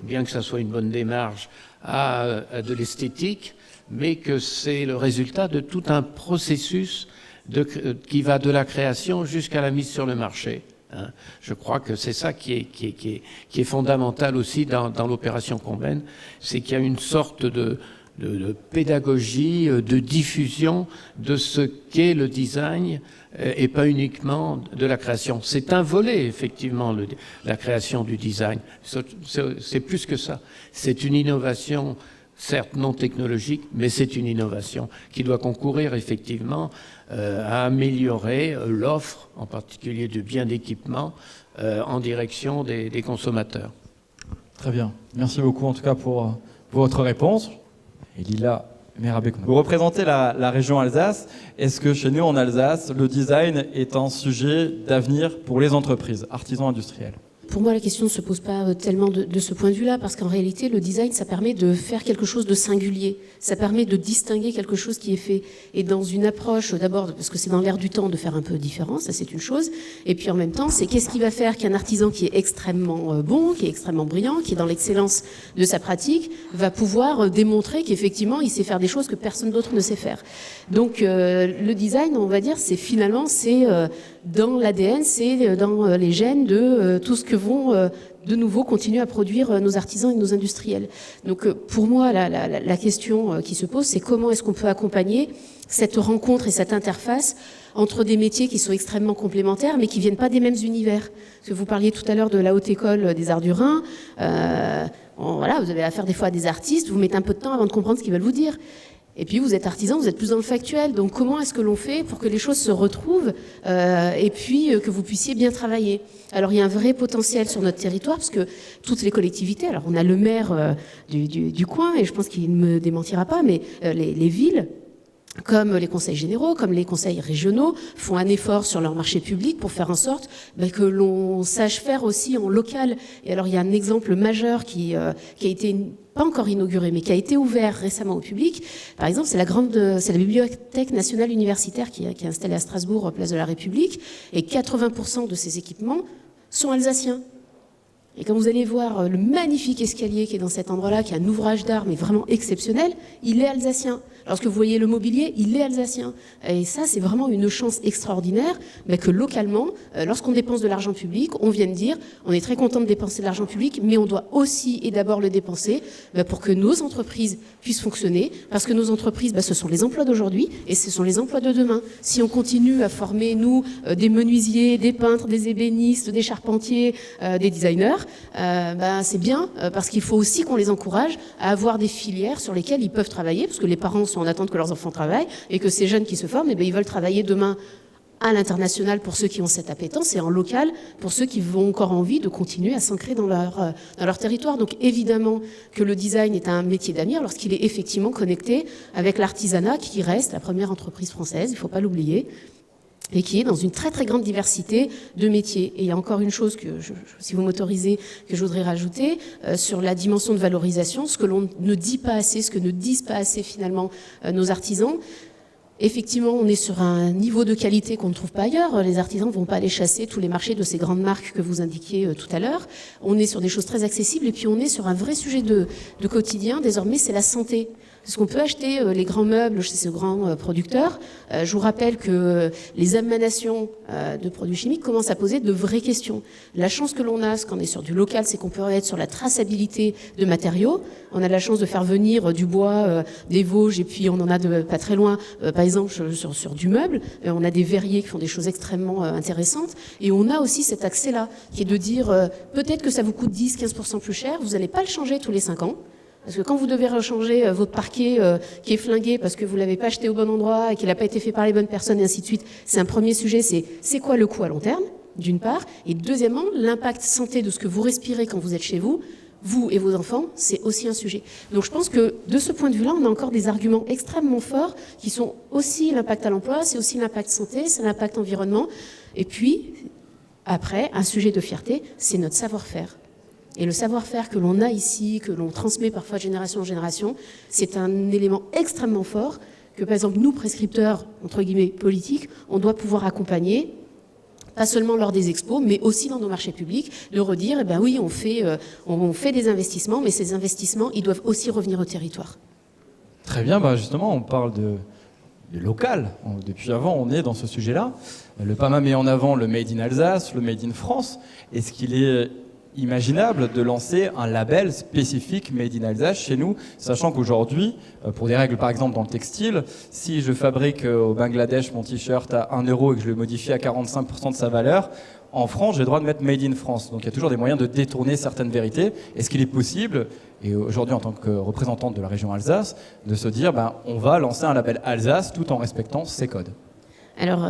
bien que ça soit une bonne démarche, à de l'esthétique, mais que c'est le résultat de tout un processus qui va de la création jusqu'à la mise sur le marché. Je crois que c'est ça qui est fondamental aussi dans l'opération qu'on mène, c'est qu'il y a une sorte de pédagogie, de diffusion de ce qu'est le design et pas uniquement de la création. C'est un volet, effectivement, la création du design. C'est plus que ça. C'est une innovation, certes non technologique, mais c'est une innovation qui doit concourir effectivement à améliorer l'offre, en particulier de biens d'équipement, en direction des consommateurs. Très bien. Merci beaucoup en tout cas pour votre réponse. Et Lila Merabek, vous représentez la région Alsace. Est-ce que chez nous en Alsace, le design est un sujet d'avenir pour les entreprises, artisans industriels ? Pour moi, la question ne se pose pas tellement de ce point de vue-là, parce qu'en réalité, le design, ça permet de faire quelque chose de singulier. Ça permet de distinguer quelque chose qui est fait. Et dans une approche, d'abord, parce que c'est dans l'air du temps de faire un peu différent, ça c'est une chose. Et puis en même temps, c'est qu'est-ce qui va faire qu'un artisan qui est extrêmement bon, qui est extrêmement brillant, qui est dans l'excellence de sa pratique, va pouvoir démontrer qu'effectivement, il sait faire des choses que personne d'autre ne sait faire. Donc le design, on va dire, c'est finalement, c'est dans l'ADN, c'est dans les gènes de tout ce que vont de nouveau continuer à produire nos artisans et nos industriels. Donc pour moi, la question qui se pose, c'est comment est-ce qu'on peut accompagner cette rencontre et cette interface entre des métiers qui sont extrêmement complémentaires, mais qui viennent pas des mêmes univers. Parce que vous parliez tout à l'heure de la Haute École des Arts du Rhin. Voilà, vous avez affaire des fois à des artistes, vous mettez un peu de temps avant de comprendre ce qu'ils veulent vous dire. Et puis vous êtes artisan, vous êtes plus dans le factuel. Donc comment est-ce que l'on fait pour que les choses se retrouvent et puis que vous puissiez bien travailler? Alors il y a un vrai potentiel sur notre territoire parce que toutes les collectivités, alors on a le maire du coin et je pense qu'il ne me démentira pas, mais les villes, comme les conseils généraux, comme les conseils régionaux, font un effort sur leur marché public pour faire en sorte que l'on sache faire aussi en local. Et alors il y a un exemple majeur qui a été pas encore inauguré, mais qui a été ouvert récemment au public. Par exemple, c'est la Bibliothèque nationale universitaire qui est installée à Strasbourg, place de la République, et 80% de ses équipements sont alsaciens. Et quand vous allez voir le magnifique escalier qui est dans cet endroit-là, qui est un ouvrage d'art, mais vraiment exceptionnel, il est alsacien. Lorsque vous voyez le mobilier, il est alsacien. Et ça, c'est vraiment une chance extraordinaire, mais que localement, lorsqu'on dépense de l'argent public, on vient de dire, on est très content de dépenser de l'argent public, mais on doit aussi et d'abord le dépenser pour que nos entreprises puissent fonctionner, parce que nos entreprises, ce sont les emplois d'aujourd'hui et ce sont les emplois de demain. Si on continue à former, nous, des menuisiers, des peintres, des ébénistes, des charpentiers, des designers, c'est bien, parce qu'il faut aussi qu'on les encourage à avoir des filières sur lesquelles ils peuvent travailler, parce que les parents sont en attente que leurs enfants travaillent, et que ces jeunes qui se forment, ils veulent travailler demain à l'international pour ceux qui ont cette appétence, et en local pour ceux qui ont encore envie de continuer à s'ancrer dans leur territoire. Donc évidemment que le design est un métier d'avenir lorsqu'il est effectivement connecté avec l'artisanat, qui reste la première entreprise française, il ne faut pas l'oublier, et qui est dans une très très grande diversité de métiers. Et il y a encore une chose que, si vous m'autorisez, que je voudrais rajouter, sur la dimension de valorisation, ce que l'on ne dit pas assez, ce que ne disent pas assez finalement nos artisans. Effectivement, on est sur un niveau de qualité qu'on ne trouve pas ailleurs. Les artisans ne vont pas aller chasser tous les marchés de ces grandes marques que vous indiquiez tout à l'heure. On est sur des choses très accessibles et puis on est sur un vrai sujet de quotidien. Désormais, c'est la santé. Parce qu'on peut acheter les grands meubles chez ces grands producteurs. Je vous rappelle que les émanations de produits chimiques commencent à poser de vraies questions. La chance que l'on a, ce qu'on est sur du local, c'est qu'on peut être sur la traçabilité de matériaux. On a la chance de faire venir du bois des Vosges et puis on en a de pas très loin, par exemple sur du meuble. On a des verriers qui font des choses extrêmement intéressantes. Et on a aussi cet accès-là, qui est de dire peut-être que ça vous coûte 10-15% plus cher, vous n'allez pas le changer tous les 5 ans. Parce que quand vous devez rechanger votre parquet qui est flingué parce que vous l'avez pas acheté au bon endroit et qu'il n'a pas été fait par les bonnes personnes et ainsi de suite, c'est un premier sujet, c'est quoi le coût à long terme, d'une part, et deuxièmement, l'impact santé de ce que vous respirez quand vous êtes chez vous et vos enfants, c'est aussi un sujet. Donc je pense que de ce point de vue-là, on a encore des arguments extrêmement forts qui sont aussi l'impact à l'emploi, c'est aussi l'impact santé, c'est l'impact environnement, et puis après, un sujet de fierté, c'est notre savoir-faire. Et le savoir-faire que l'on a ici, que l'on transmet parfois de génération en génération, c'est un élément extrêmement fort que, par exemple, nous, prescripteurs, entre guillemets, politiques, on doit pouvoir accompagner, pas seulement lors des expos, mais aussi dans nos marchés publics, de redire, oui, on fait des investissements, mais ces investissements, ils doivent aussi revenir au territoire. Très bien, justement, on parle de local. Depuis avant, on est dans ce sujet-là. Le PAMA met en avant le Made in Alsace, le Made in France. Est-ce qu'il est imaginable de lancer un label spécifique Made in Alsace chez nous, sachant qu'aujourd'hui, pour des règles par exemple dans le textile, si je fabrique au Bangladesh mon t-shirt à 1 € et que je le modifie à 45% de sa valeur, en France, j'ai le droit de mettre Made in France. Donc il y a toujours des moyens de détourner certaines vérités. Est-ce qu'il est possible, et aujourd'hui en tant que représentante de la région Alsace, de se dire on va lancer un label Alsace tout en respectant ces codes? Alors,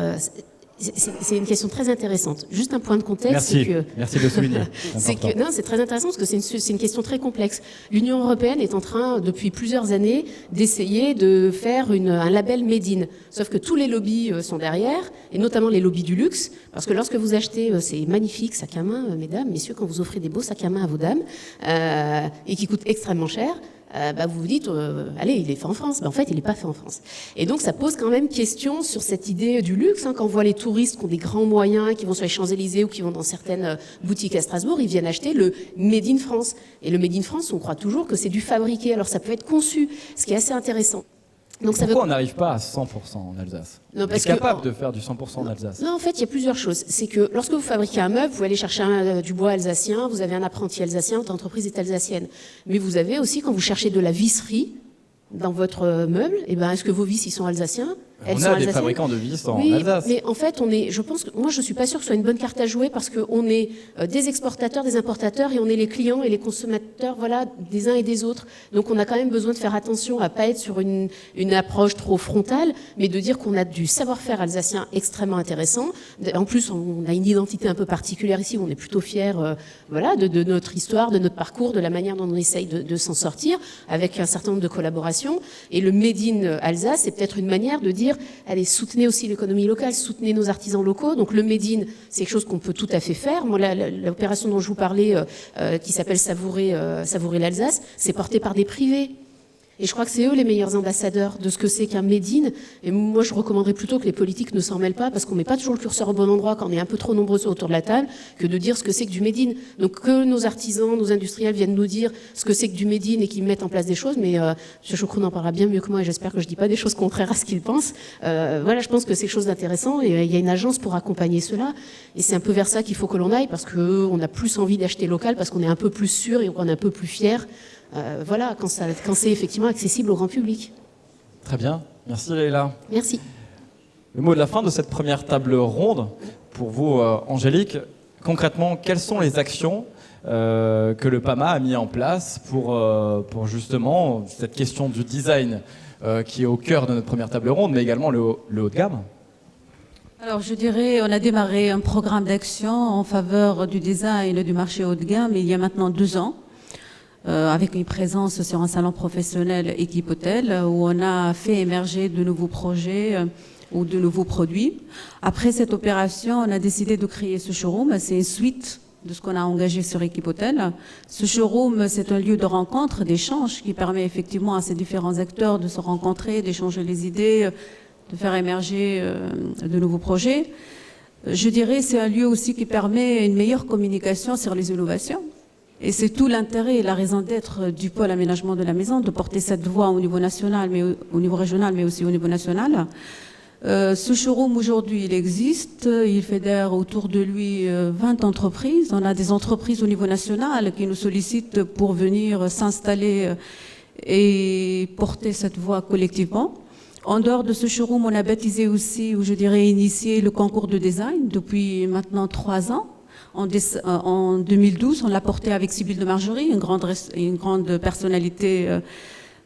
c'est une question très intéressante. Juste un point de contexte. Merci de le souligner. C'est très intéressant parce que c'est une question très complexe. L'Union européenne est en train, depuis plusieurs années, d'essayer de faire un label Made in. Sauf que tous les lobbies sont derrière, et notamment les lobbies du luxe, parce que lorsque vous achetez ces magnifiques sacs à main, mesdames, messieurs, quand vous offrez des beaux sacs à main à vos dames, et qui coûtent extrêmement cher, vous vous dites, allez, il est fait en France. En fait, il n'est pas fait en France. Et donc, ça pose quand même question sur cette idée du luxe. Quand on voit les touristes qui ont des grands moyens, qui vont sur les Champs-Élysées ou qui vont dans certaines boutiques à Strasbourg, ils viennent acheter le Made in France. Et le Made in France, on croit toujours que c'est du fabriqué. Alors, ça peut être conçu, ce qui est assez intéressant. Donc, pourquoi on n'arrive pas à 100% en Alsace? On est capable de faire du 100% en Alsace. Non, en fait, il y a plusieurs choses. C'est que lorsque vous fabriquez un meuble, vous allez chercher du bois alsacien, vous avez un apprenti alsacien, votre entreprise est alsacienne. Mais vous avez aussi, quand vous cherchez de la visserie dans votre meuble, est-ce que vos vis, ils sont alsaciens? elles On sont a des alsaciennes. fabricants de vis en Oui, Alsace. mais en fait, je pense que moi, je suis pas sûre que ce soit une bonne carte à jouer parce qu'on est des exportateurs, des importateurs et on est les clients et les consommateurs, voilà, des uns et des autres. Donc, on a quand même besoin de faire attention à pas être sur une approche trop frontale, mais de dire qu'on a du savoir-faire alsacien extrêmement intéressant. En plus, on a une identité un peu particulière ici, on est plutôt fiers, voilà, de notre histoire, de notre parcours, de la manière dont on essaye de s'en sortir, avec un certain nombre de collaborations. Et le Made in Alsace, c'est peut-être une manière de dire, allez, soutenez aussi l'économie locale, soutenez nos artisans locaux. Donc le Made in, c'est quelque chose qu'on peut tout à fait faire. Moi, l'opération dont je vous parlais, qui s'appelle Savourer l'Alsace, c'est porté par des privés. Et je crois que c'est eux les meilleurs ambassadeurs de ce que c'est qu'un Made in. Et moi, je recommanderais plutôt que les politiques ne s'en mêlent pas, parce qu'on met pas toujours le curseur au bon endroit quand on est un peu trop nombreux autour de la table, que de dire ce que c'est que du Made in. Donc que nos artisans, nos industriels viennent nous dire ce que c'est que du Made in et qu'ils mettent en place des choses. Mais M. Choucroune en parlera bien mieux que moi et j'espère que je dis pas des choses contraires à ce qu'il pense. Voilà, je pense que c'est quelque chose d'intéressant et il y a une agence pour accompagner cela. Et c'est un peu vers ça qu'il faut que l'on aille, parce que on a plus envie d'acheter local, parce qu'on est un peu plus sûr et qu'on est un peu plus fier. Voilà, quand c'est effectivement accessible au grand public. Très bien, merci Leïla. Merci. Le mot de la fin de cette première table ronde, pour vous Angélique, concrètement, quelles sont les actions que le PAMA a mis en place pour justement cette question du design qui est au cœur de notre première table ronde, mais également le haut de gamme? Alors je dirais, on a démarré un programme d'action en faveur du design et du marché haut de gamme il y a maintenant 2 ans. Avec une présence sur un salon professionnel Équipe Hôtel, où on a fait émerger de nouveaux projets ou de nouveaux produits. Après cette opération, on a décidé de créer ce showroom. C'est une suite de ce qu'on a engagé sur Équipe Hôtel. Ce showroom, c'est un lieu de rencontre, d'échange, qui permet effectivement à ces différents acteurs de se rencontrer, d'échanger les idées, de faire émerger de nouveaux projets. Je dirais c'est un lieu aussi qui permet une meilleure communication sur les innovations. Et c'est tout l'intérêt et la raison d'être du pôle aménagement de la maison, de porter cette voix au niveau national, mais au niveau régional, mais aussi au niveau national. Ce showroom aujourd'hui, il existe, il fédère autour de lui 20 entreprises. On a des entreprises au niveau national qui nous sollicitent pour venir s'installer et porter cette voix collectivement. En dehors de ce showroom, on a baptisé aussi, ou je dirais initié, le concours de design depuis maintenant 3 ans. En 2012, on l'a porté avec Sybille de Margerie, une grande personnalité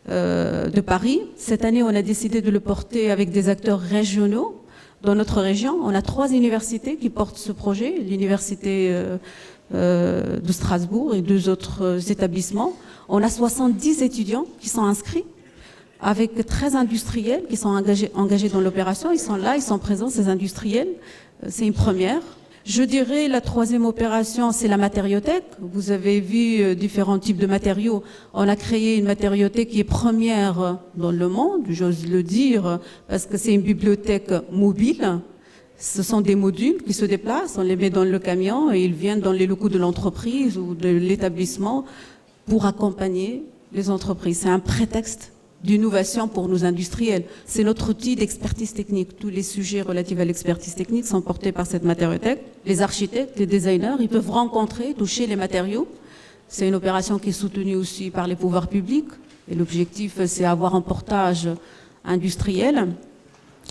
de Paris. Cette année, on a décidé de le porter avec des acteurs régionaux dans notre région. On a 3 universités qui portent ce projet, l'université de Strasbourg et 2 autres établissements. On a 70 étudiants qui sont inscrits, avec 13 industriels qui sont engagés dans l'opération. Ils sont là, ils sont présents, ces industriels. C'est une première. Je dirais la 3e opération, c'est la matériothèque. Vous avez vu différents types de matériaux. On a créé une matériothèque qui est première dans le monde, j'ose le dire, parce que c'est une bibliothèque mobile. Ce sont des modules qui se déplacent, on les met dans le camion et ils viennent dans les locaux de l'entreprise ou de l'établissement pour accompagner les entreprises. C'est un prétexte d'innovation pour nos industriels. C'est notre outil d'expertise technique. Tous les sujets relatifs à l'expertise technique sont portés par cette matériothèque. Les architectes, les designers, ils peuvent rencontrer, toucher les matériaux. C'est une opération qui est soutenue aussi par les pouvoirs publics. Et l'objectif, c'est avoir un portage industriel.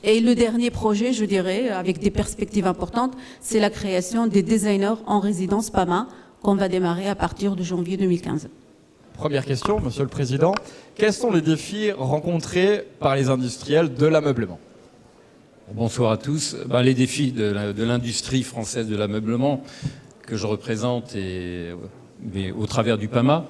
Et le dernier projet, je dirais, avec des perspectives importantes, c'est la création des designers en résidence PAMA qu'on va démarrer à partir de janvier 2015. Première question, Monsieur le Président. Quels sont les défis rencontrés par les industriels de l'ameublement? Bonsoir à tous. Les défis de l'industrie française de l'ameublement que je représente mais au travers du PAMA,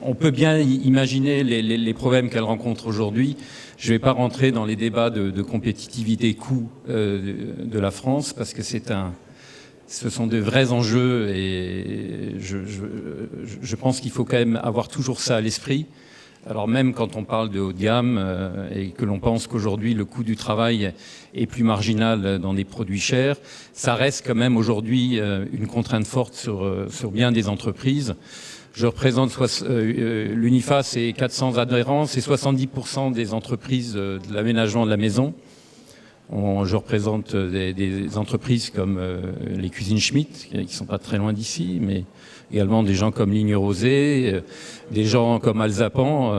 on peut bien imaginer les problèmes qu'elle rencontre aujourd'hui. Je ne vais pas rentrer dans les débats de compétitivité coût de la France parce que ce sont de vrais enjeux et je pense qu'il faut quand même avoir toujours ça à l'esprit. Alors même quand on parle de haut de gamme et que l'on pense qu'aujourd'hui le coût du travail est plus marginal dans des produits chers, ça reste quand même aujourd'hui une contrainte forte sur bien des entreprises. Je représente l'UNIFA, c'est 400 adhérents, c'est 70% des entreprises de l'aménagement de la maison. Je représente des entreprises comme les Cuisines Schmitt, qui sont pas très loin d'ici, mais également des gens comme Ligne Rosée, des gens comme Alzapan,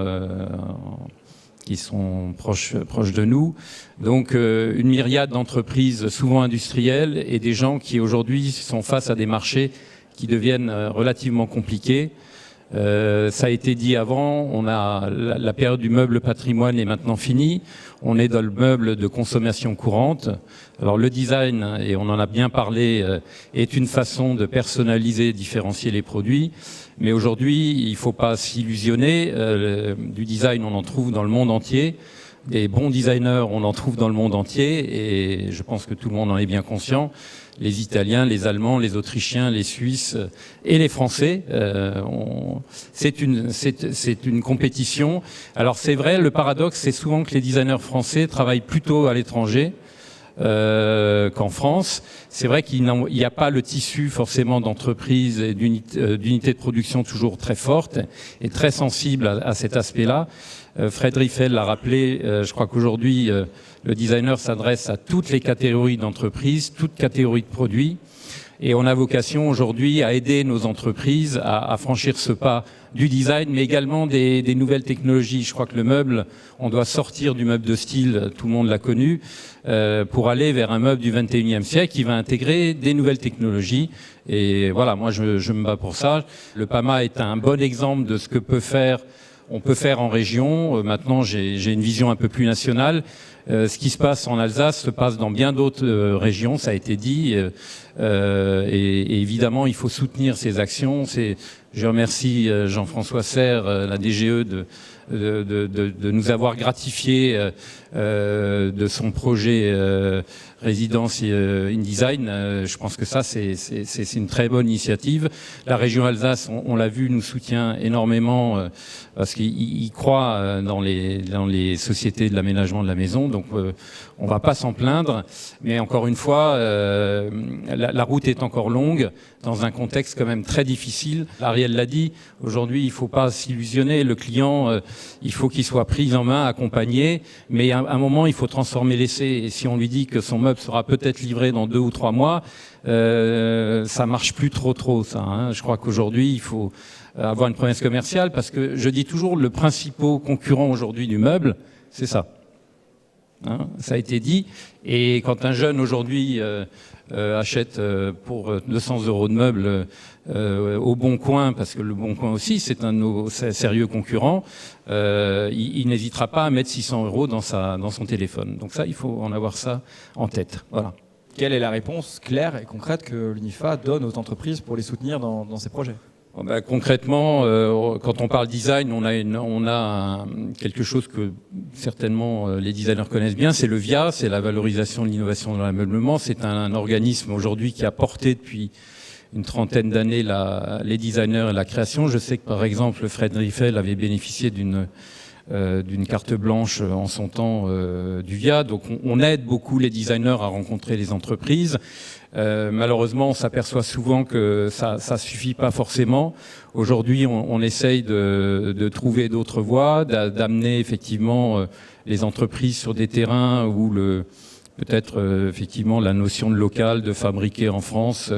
qui sont proches de nous. Donc une myriade d'entreprises, souvent industrielles, et des gens qui aujourd'hui sont face à des marchés qui deviennent relativement compliqués. Ça a été dit avant, la période du meuble patrimoine est maintenant finie. On est dans le meuble de consommation courante. Alors le design, et on en a bien parlé, est une façon de personnaliser, différencier les produits. Mais aujourd'hui, il ne faut pas s'illusionner. Du design, on en trouve dans le monde entier. Des bons designers, on en trouve dans le monde entier. Et je pense que tout le monde en est bien conscient. Les Italiens, les Allemands, les Autrichiens, les Suisses et les Français. C'est une compétition. Alors c'est vrai, le paradoxe, c'est souvent que les designers français travaillent plutôt à l'étranger qu'en France. C'est vrai qu'il n'y a pas le tissu forcément d'entreprises et d'unités de production toujours très fortes et très sensibles à cet aspect-là. Fred Riffel l'a rappelé, je crois qu'aujourd'hui, le designer s'adresse à toutes les catégories d'entreprises, toutes catégories de produits. Et on a vocation aujourd'hui à aider nos entreprises à franchir ce pas du design, mais également des nouvelles technologies. Je crois que le meuble, on doit sortir du meuble de style, tout le monde l'a connu, pour aller vers un meuble du 21e siècle qui va intégrer des nouvelles technologies. Et voilà, moi je me bats pour ça. Le PAMA est un bon exemple de ce que on peut faire en région. Maintenant, j'ai une vision un peu plus nationale. Ce qui se passe en Alsace se passe dans bien d'autres régions, ça a été dit. Et évidemment, il faut soutenir ces actions. Je remercie Jean-François Serre, la DGE, de nous avoir gratifié de son projet résidence InDesign. Je pense que ça, c'est une très bonne initiative. La région Alsace, on l'a vu, nous soutient énormément parce qu'il croit dans les sociétés de l'aménagement de la maison. Donc, on va pas s'en plaindre. Mais encore une fois, la route est encore longue dans un contexte quand même très difficile. Ariel l'a dit, aujourd'hui, il faut pas s'illusionner. Le client, il faut qu'il soit pris en main, accompagné. Mais à un moment, il faut transformer l'essai. Et si on lui dit que son meuble sera peut-être livré dans 2 ou 3 mois, ça marche plus trop ça. Hein. Je crois qu'aujourd'hui, il faut avoir une promesse commerciale parce que je dis toujours le principal concurrent aujourd'hui du meuble, c'est ça. Hein, ça a été dit. Et quand un jeune aujourd'hui achète pour 200 € de meubles au Bon Coin, parce que le Bon Coin aussi c'est un de nos sérieux concurrents, il n'hésitera pas à mettre 600 € dans son téléphone. Donc ça, il faut en avoir ça en tête. Voilà. Quelle est la réponse claire et concrète que l'UNIFA donne aux entreprises pour les soutenir dans ces projets ? Concrètement, quand on parle design, on a quelque chose que certainement les designers connaissent bien, c'est le VIA, c'est la valorisation de l'innovation dans l'ameublement. C'est un organisme aujourd'hui qui a porté depuis une trentaine d'années les designers et la création. Je sais que par exemple Fred Riffel avait bénéficié d'une carte blanche en son temps du VIA. Donc on aide beaucoup les designers à rencontrer les entreprises. Malheureusement, on s'aperçoit souvent que ça suffit pas forcément. Aujourd'hui, on essaye de trouver d'autres voies, d'amener effectivement les entreprises sur des terrains où peut-être effectivement la notion de local, de fabriquer en France,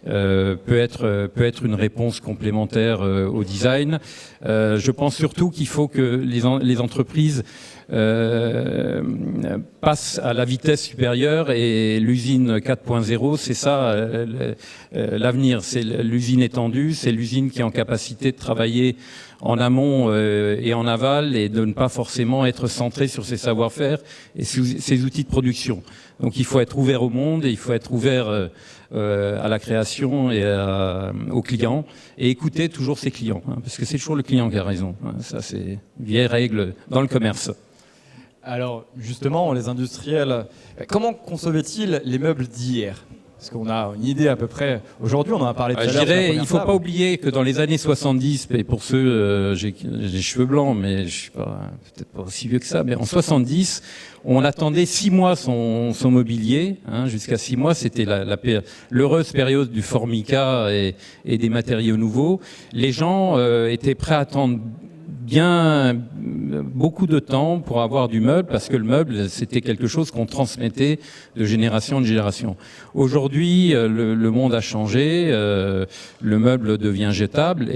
peut être une réponse complémentaire au design. Je pense surtout qu'il faut que les entreprises passe à la vitesse supérieure et l'usine 4.0, c'est ça l'avenir, c'est l'usine étendue, c'est l'usine qui est en capacité de travailler en amont et en aval et de ne pas forcément être centré sur ses savoir-faire et ses outils de production. Donc il faut être ouvert au monde et il faut être ouvert à la création et aux clients et écouter toujours ses clients, hein, parce que c'est toujours le client qui a raison. Hein, ça c'est une vieille règle dans le commerce. Alors justement, les industriels, comment concevaient-ils les meubles d'hier ? Parce qu'on a une idée à peu près. Aujourd'hui, on en a parlé tout à l'heure. Je dirais, il ne faut pas oublier que dans les années 70, et pour ceux, j'ai les cheveux blancs, mais je suis peut-être pas aussi vieux que ça, mais en 70, on attendait 6 mois son mobilier, hein, jusqu'à 6 mois, c'était l'heureuse période du formica et des matériaux nouveaux. Les gens étaient prêts à attendre beaucoup de temps pour avoir du meuble, parce que le meuble, c'était quelque chose qu'on transmettait de génération en génération. Aujourd'hui, le monde a changé, le meuble devient jetable.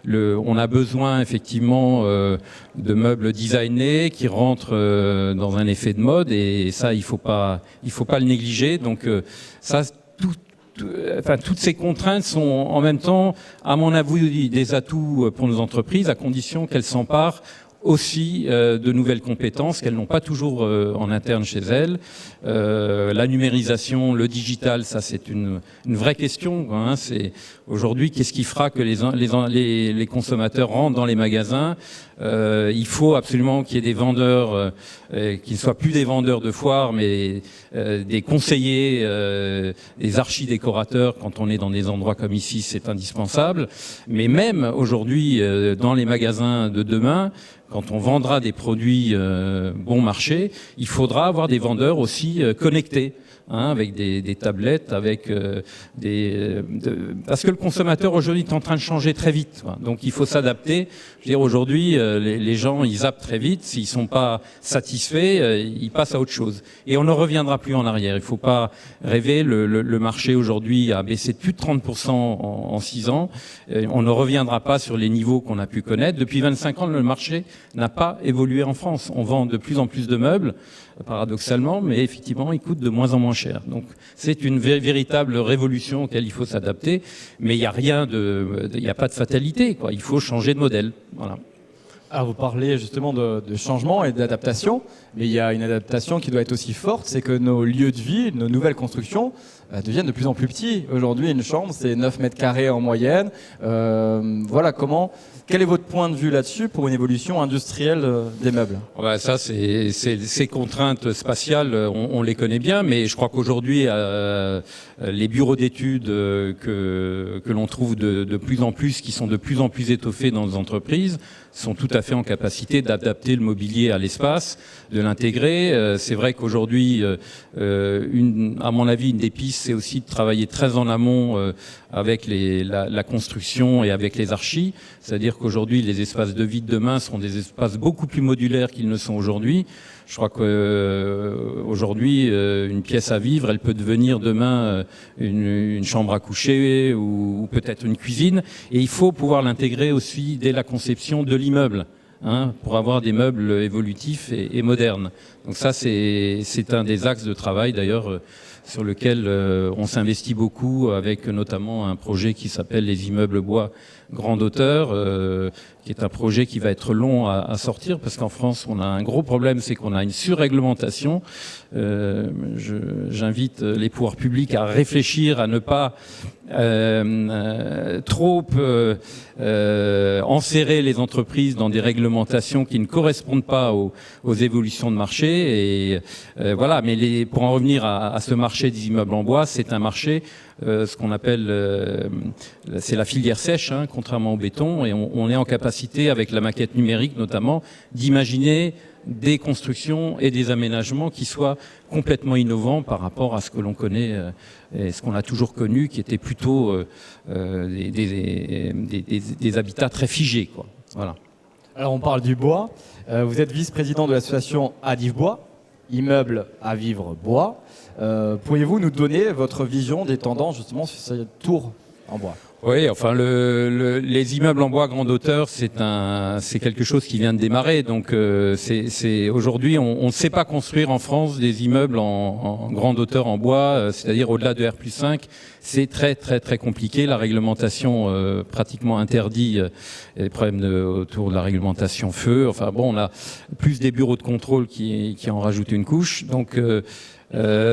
On a besoin effectivement de meubles designés qui rentrent dans un effet de mode, et ça, il faut pas le négliger. Donc ça, toutes ces contraintes sont en même temps, à mon avis, des atouts pour nos entreprises, à condition qu'elles s'emparent aussi de nouvelles compétences qu'elles n'ont pas toujours en interne chez elles. La numérisation, le digital, ça c'est une vraie question, hein. C'est aujourd'hui, qu'est-ce qui fera que les consommateurs rentrent dans les magasins? Il faut absolument qu'il y ait des vendeurs qui ne soient plus des vendeurs de foire, mais des conseillers, des archidécorateurs. Quand on est dans des endroits comme ici, c'est indispensable. Mais même aujourd'hui, dans les magasins de demain, quand on vendra des produits bon marché, il faudra avoir des vendeurs aussi connectés, hein, avec des tablettes, avec parce que le consommateur aujourd'hui est en train de changer très vite, quoi. Donc il faut s'adapter. Je veux dire, aujourd'hui, les gens, ils zappent très vite. S'ils sont pas satisfaits, ils passent à autre chose. Et on ne reviendra plus en arrière. Il faut pas rêver. Le marché aujourd'hui a baissé de plus de 30% en 6 ans. On ne reviendra pas sur les niveaux qu'on a pu connaître. Depuis 25 ans, le marché n'a pas évolué en France. On vend de plus en plus de meubles, paradoxalement, mais effectivement, ils coûtent de moins en moins cher. Donc, c'est une véritable révolution auquel il faut s'adapter. Mais il n'y a il n'y a pas de fatalité, quoi. Il faut changer de modèle. Voilà. Alors vous parlez justement de changement et d'adaptation, mais il y a une adaptation qui doit être aussi forte, c'est que nos lieux de vie, nos nouvelles constructions deviennent de plus en plus petits. Aujourd'hui, une chambre, c'est 9 mètres carrés en moyenne. Voilà, quel est votre point de vue là-dessus pour une évolution industrielle des meubles? Ça, ces contraintes spatiales, on les connaît bien, mais je crois qu'aujourd'hui, les bureaux d'études que l'on trouve de plus en plus, qui sont de plus en plus étoffés dans les entreprises, sont tout à fait en capacité d'adapter le mobilier à l'espace, de l'intégrer. C'est vrai qu'aujourd'hui, à mon avis, une des pistes, c'est aussi de travailler très en amont avec la construction et avec les archis. C'est-à-dire qu'aujourd'hui, les espaces de vie de demain seront des espaces beaucoup plus modulaires qu'ils ne sont aujourd'hui. Je crois qu'aujourd'hui, une pièce à vivre, elle peut devenir demain une chambre à coucher ou peut-être une cuisine. Et il faut pouvoir l'intégrer aussi dès la conception de l'immeuble, hein, pour avoir des meubles évolutifs et modernes. Donc ça, c'est un des axes de travail d'ailleurs sur lequel on s'investit beaucoup, avec notamment un projet qui s'appelle les immeubles bois grande hauteur, qui est un projet qui va être long à sortir, parce qu'en France, on a un gros problème, c'est qu'on a une surréglementation. J'invite les pouvoirs publics à réfléchir, à ne pas trop enserrer les entreprises dans des réglementations qui ne correspondent pas aux évolutions de marché. Et voilà. Mais pour en revenir à ce marché des immeubles en bois, c'est un marché, ce qu'on appelle, c'est la filière sèche, hein, contrairement au béton, et on est en capacité, avec la maquette numérique notamment, d'imaginer des constructions et des aménagements qui soient complètement innovants par rapport à ce que l'on connaît et ce qu'on a toujours connu, qui était plutôt des habitats très figés, quoi. Voilà. Alors on parle du bois. Vous êtes vice-président de l'association Adif Bois, immeuble à vivre bois. Pourriez-vous nous donner votre vision des tendances justement sur ces tours en bois? Oui, enfin les immeubles en bois grande hauteur, c'est quelque chose qui vient de démarrer. Donc c'est aujourd'hui, on ne sait pas construire en France des immeubles en grande hauteur en bois, c'est-à-dire au-delà de R+5. C'est très très très compliqué. La réglementation pratiquement interdit, les problèmes autour de la réglementation feu. Enfin bon, on a plus des bureaux de contrôle qui en rajoutent une couche. Donc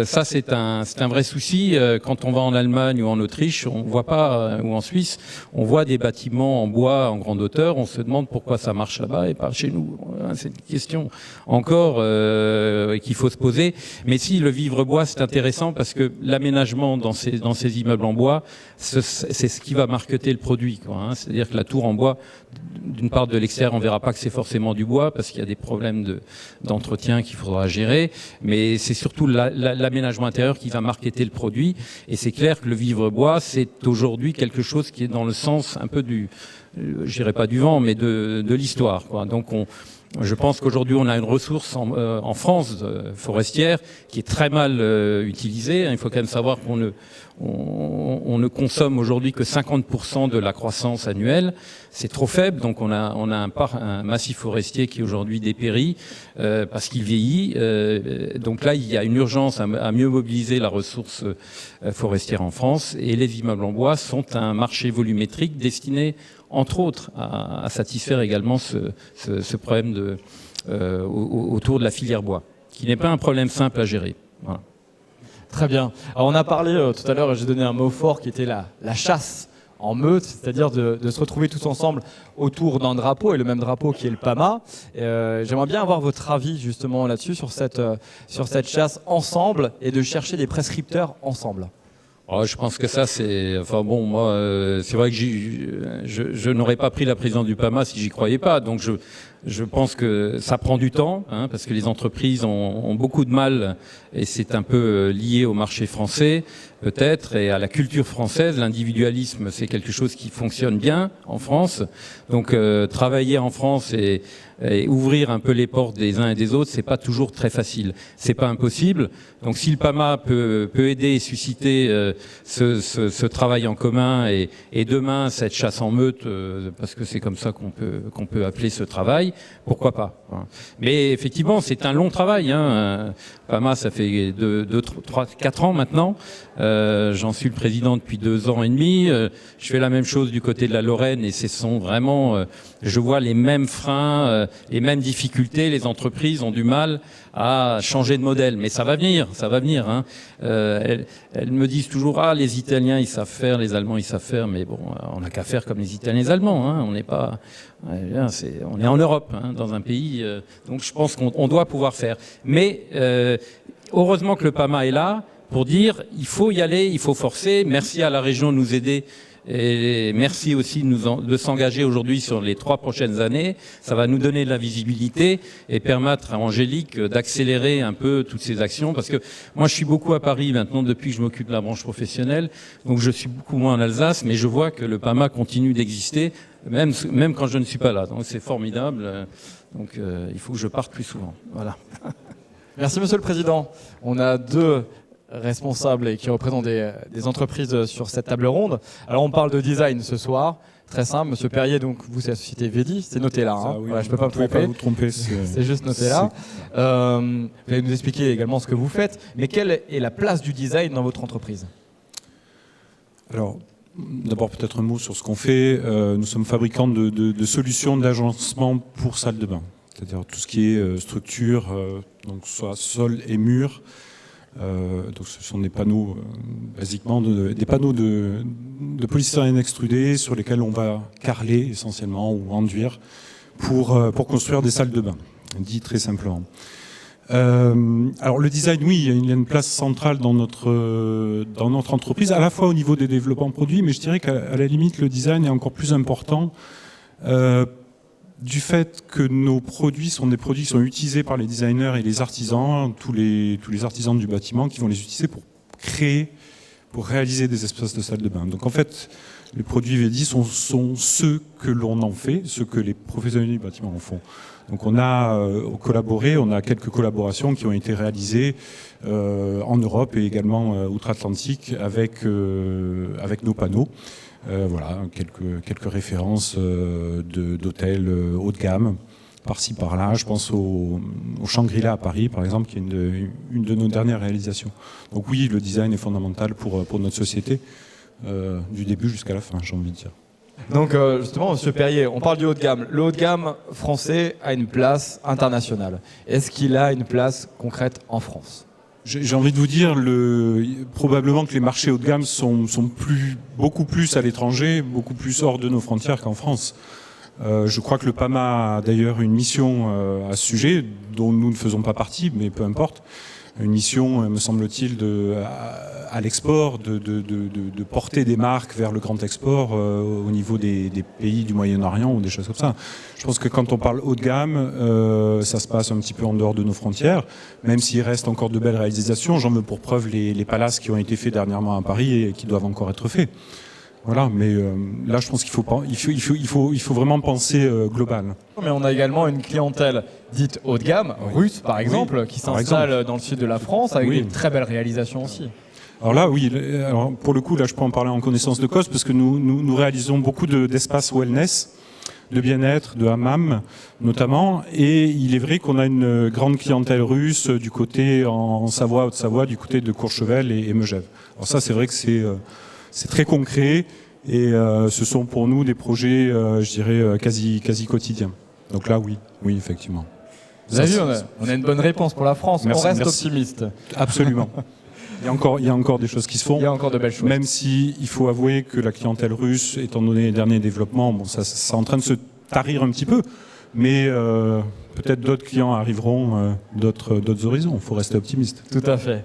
ça, c'est un vrai souci. Quand on va en Allemagne ou en Autriche, on voit pas, ou en Suisse, on voit des bâtiments en bois en grande hauteur. On se demande pourquoi ça marche là-bas et pas chez nous. C'est une question encore qu'il faut se poser. Mais si, le vivre bois, c'est intéressant parce que l'aménagement dans ces immeubles en bois, c'est ce qui va marketer le produit, quoi, hein. C'est-à-dire que la tour en bois, d'une part de l'extérieur, on verra pas que c'est forcément du bois parce qu'il y a des problèmes d'entretien qu'il faudra gérer. Mais c'est surtout l'aménagement intérieur qui va marketer le produit. Et c'est clair que le vivre bois, c'est aujourd'hui quelque chose qui est dans le sens un peu je dirais pas du vent, mais de l'histoire, quoi. Donc je pense qu'aujourd'hui, on a une ressource en France forestière qui est très mal utilisée. Il faut quand même savoir qu'on ne consomme aujourd'hui que 50% de la croissance annuelle. C'est trop faible, donc on a un massif forestier qui aujourd'hui dépérit parce qu'il vieillit. Donc là, il y a une urgence à mieux mobiliser la ressource forestière en France. Et les immeubles en bois sont un marché volumétrique destiné, entre autres, à satisfaire également ce problème autour de la filière bois, qui n'est pas un problème simple à gérer. Voilà. Très bien. Alors on a parlé tout à l'heure, j'ai donné un mot fort qui était la chasse en meute, c'est-à-dire de se retrouver tous ensemble autour d'un drapeau, et le même drapeau qui est le PAMA. J'aimerais bien avoir votre avis justement là-dessus, sur cette chasse ensemble, et de chercher des prescripteurs ensemble. Oh, je pense que ça, c'est... Enfin bon, moi, c'est vrai que je n'aurais pas pris la présidence du PAMA si j'y croyais pas. Donc je pense que ça prend du temps, hein, parce que les entreprises ont beaucoup de mal, et c'est un peu lié au marché français, peut-être, et à la culture française. L'individualisme, c'est quelque chose qui fonctionne bien en France. Donc travailler en France et ouvrir un peu les portes des uns et des autres, c'est pas toujours très facile. C'est pas impossible. Donc si le PAMA peut aider et susciter ce travail en commun, et demain cette chasse en meute, parce que c'est comme ça qu'on peut appeler ce travail, pourquoi pas. Mais effectivement, c'est un long travail, hein. PAMA, ça fait 4 ans maintenant. J'en suis le président depuis 2 ans et demi. Je fais la même chose du côté de la Lorraine, et ce sont vraiment, je vois les mêmes freins, les mêmes difficultés. Les entreprises ont du mal à changer de modèle, mais ça va venir, hein. Elles me disent toujours, les Italiens ils savent faire, les Allemands ils savent faire, mais bon, on n'a qu'à faire comme les Italiens et les Allemands, hein. On n'est pas, on est en Europe, hein, dans un pays, donc je pense qu'on doit pouvoir faire. Mais heureusement que le PAMA est là pour dire, il faut y aller, il faut forcer. Merci à la région de nous aider. Et merci aussi de s'engager aujourd'hui sur les 3 prochaines années. Ça va nous donner de la visibilité et permettre à Angélique d'accélérer un peu toutes ces actions. Parce que moi, je suis beaucoup à Paris maintenant depuis que je m'occupe de la branche professionnelle. Donc je suis beaucoup moins en Alsace, mais je vois que le PAMA continue d'exister, même quand je ne suis pas là. Donc c'est formidable. Donc il faut que je parte plus souvent. Voilà. Merci Monsieur le Président. On a 2 responsables et qui représentent des entreprises sur cette table ronde. Alors on parle de design ce soir, très simple. Monsieur Perrier, donc vous c'est la société Vedi, c'est noté là. Hein. Oui, voilà, je peux pas vous tromper. C'est juste noté là. Vous allez nous expliquer également ce que vous faites, mais quelle est la place du design dans votre entreprise? Alors, d'abord peut-être un mot sur ce qu'on fait. Nous sommes fabricants de solutions d'agencement pour salle de bain, c'est-à-dire tout ce qui est structure, donc soit sol et mur. Donc ce sont des panneaux, basiquement des panneaux de polystyrène extrudé sur lesquels on va carreler essentiellement ou enduire pour construire des salles de bain, dit très simplement. Alors le design, oui, il y a une place centrale dans notre entreprise, à la fois au niveau des développements produits, mais je dirais qu'à la limite le design est encore plus important du fait que nos produits sont des produits qui sont utilisés par les designers et les artisans, tous les artisans du bâtiment qui vont les utiliser pour réaliser des espaces de salle de bain. Donc en fait, les produits Vedi sont ceux que l'on en fait, ceux que les professionnels du bâtiment en font. Donc on a collaboré, on a quelques collaborations qui ont été réalisées en Europe et également outre-Atlantique avec nos panneaux. Voilà, quelques références d'hôtels haut de gamme, par-ci par-là. Je pense au Shangri-La à Paris, par exemple, qui est une de nos dernières réalisations. Donc oui, le design est fondamental pour notre société, du début jusqu'à la fin, j'ai envie de dire. Donc justement, Monsieur Perrier, on parle du haut de gamme. Le haut de gamme français a une place internationale. Est-ce qu'il a une place concrète en France ? J'ai envie de vous dire, probablement que les marchés haut de gamme sont beaucoup plus à l'étranger, beaucoup plus hors de nos frontières qu'en France. Je crois que le PAMA a d'ailleurs une mission à ce sujet, dont nous ne faisons pas partie, mais peu importe, une mission, me semble-t-il, à l'export, de porter des marques vers le grand export au niveau des pays du Moyen-Orient ou des choses comme ça. Je pense que quand on parle haut de gamme, ça se passe un petit peu en dehors de nos frontières, même s'il reste encore de belles réalisations. J'en veux pour preuve les palaces qui ont été faits dernièrement à Paris et qui doivent encore être faits. Voilà, mais là, je pense qu'il faut vraiment penser global. Mais on a également une clientèle dite haut de gamme, russe par exemple, qui s'installe dans le sud de la France avec des très belles réalisations aussi. Alors là, oui. Alors pour le coup, là, je peux en parler en connaissance de cause parce que nous réalisons beaucoup d'espaces wellness, de bien-être, de hammam notamment. Et il est vrai qu'on a une grande clientèle russe du côté en Savoie, Haute-Savoie, du côté de Courchevel et Megève. Alors ça, c'est vrai que c'est très concret et ce sont pour nous des projets, je dirais, quasi quotidiens. Donc là, oui, effectivement. Vous avez vu, on a une bonne réponse pour la France. Merci, on reste optimiste. Absolument. Il y a encore des choses qui se font. Il y a encore de belles choses. Même si il faut avouer que la clientèle russe, étant donné les derniers développements, bon, ça est en train de se tarir un petit peu. Mais peut-être d'autres clients arriveront, d'autres horizons. Il faut rester optimiste. Tout à fait.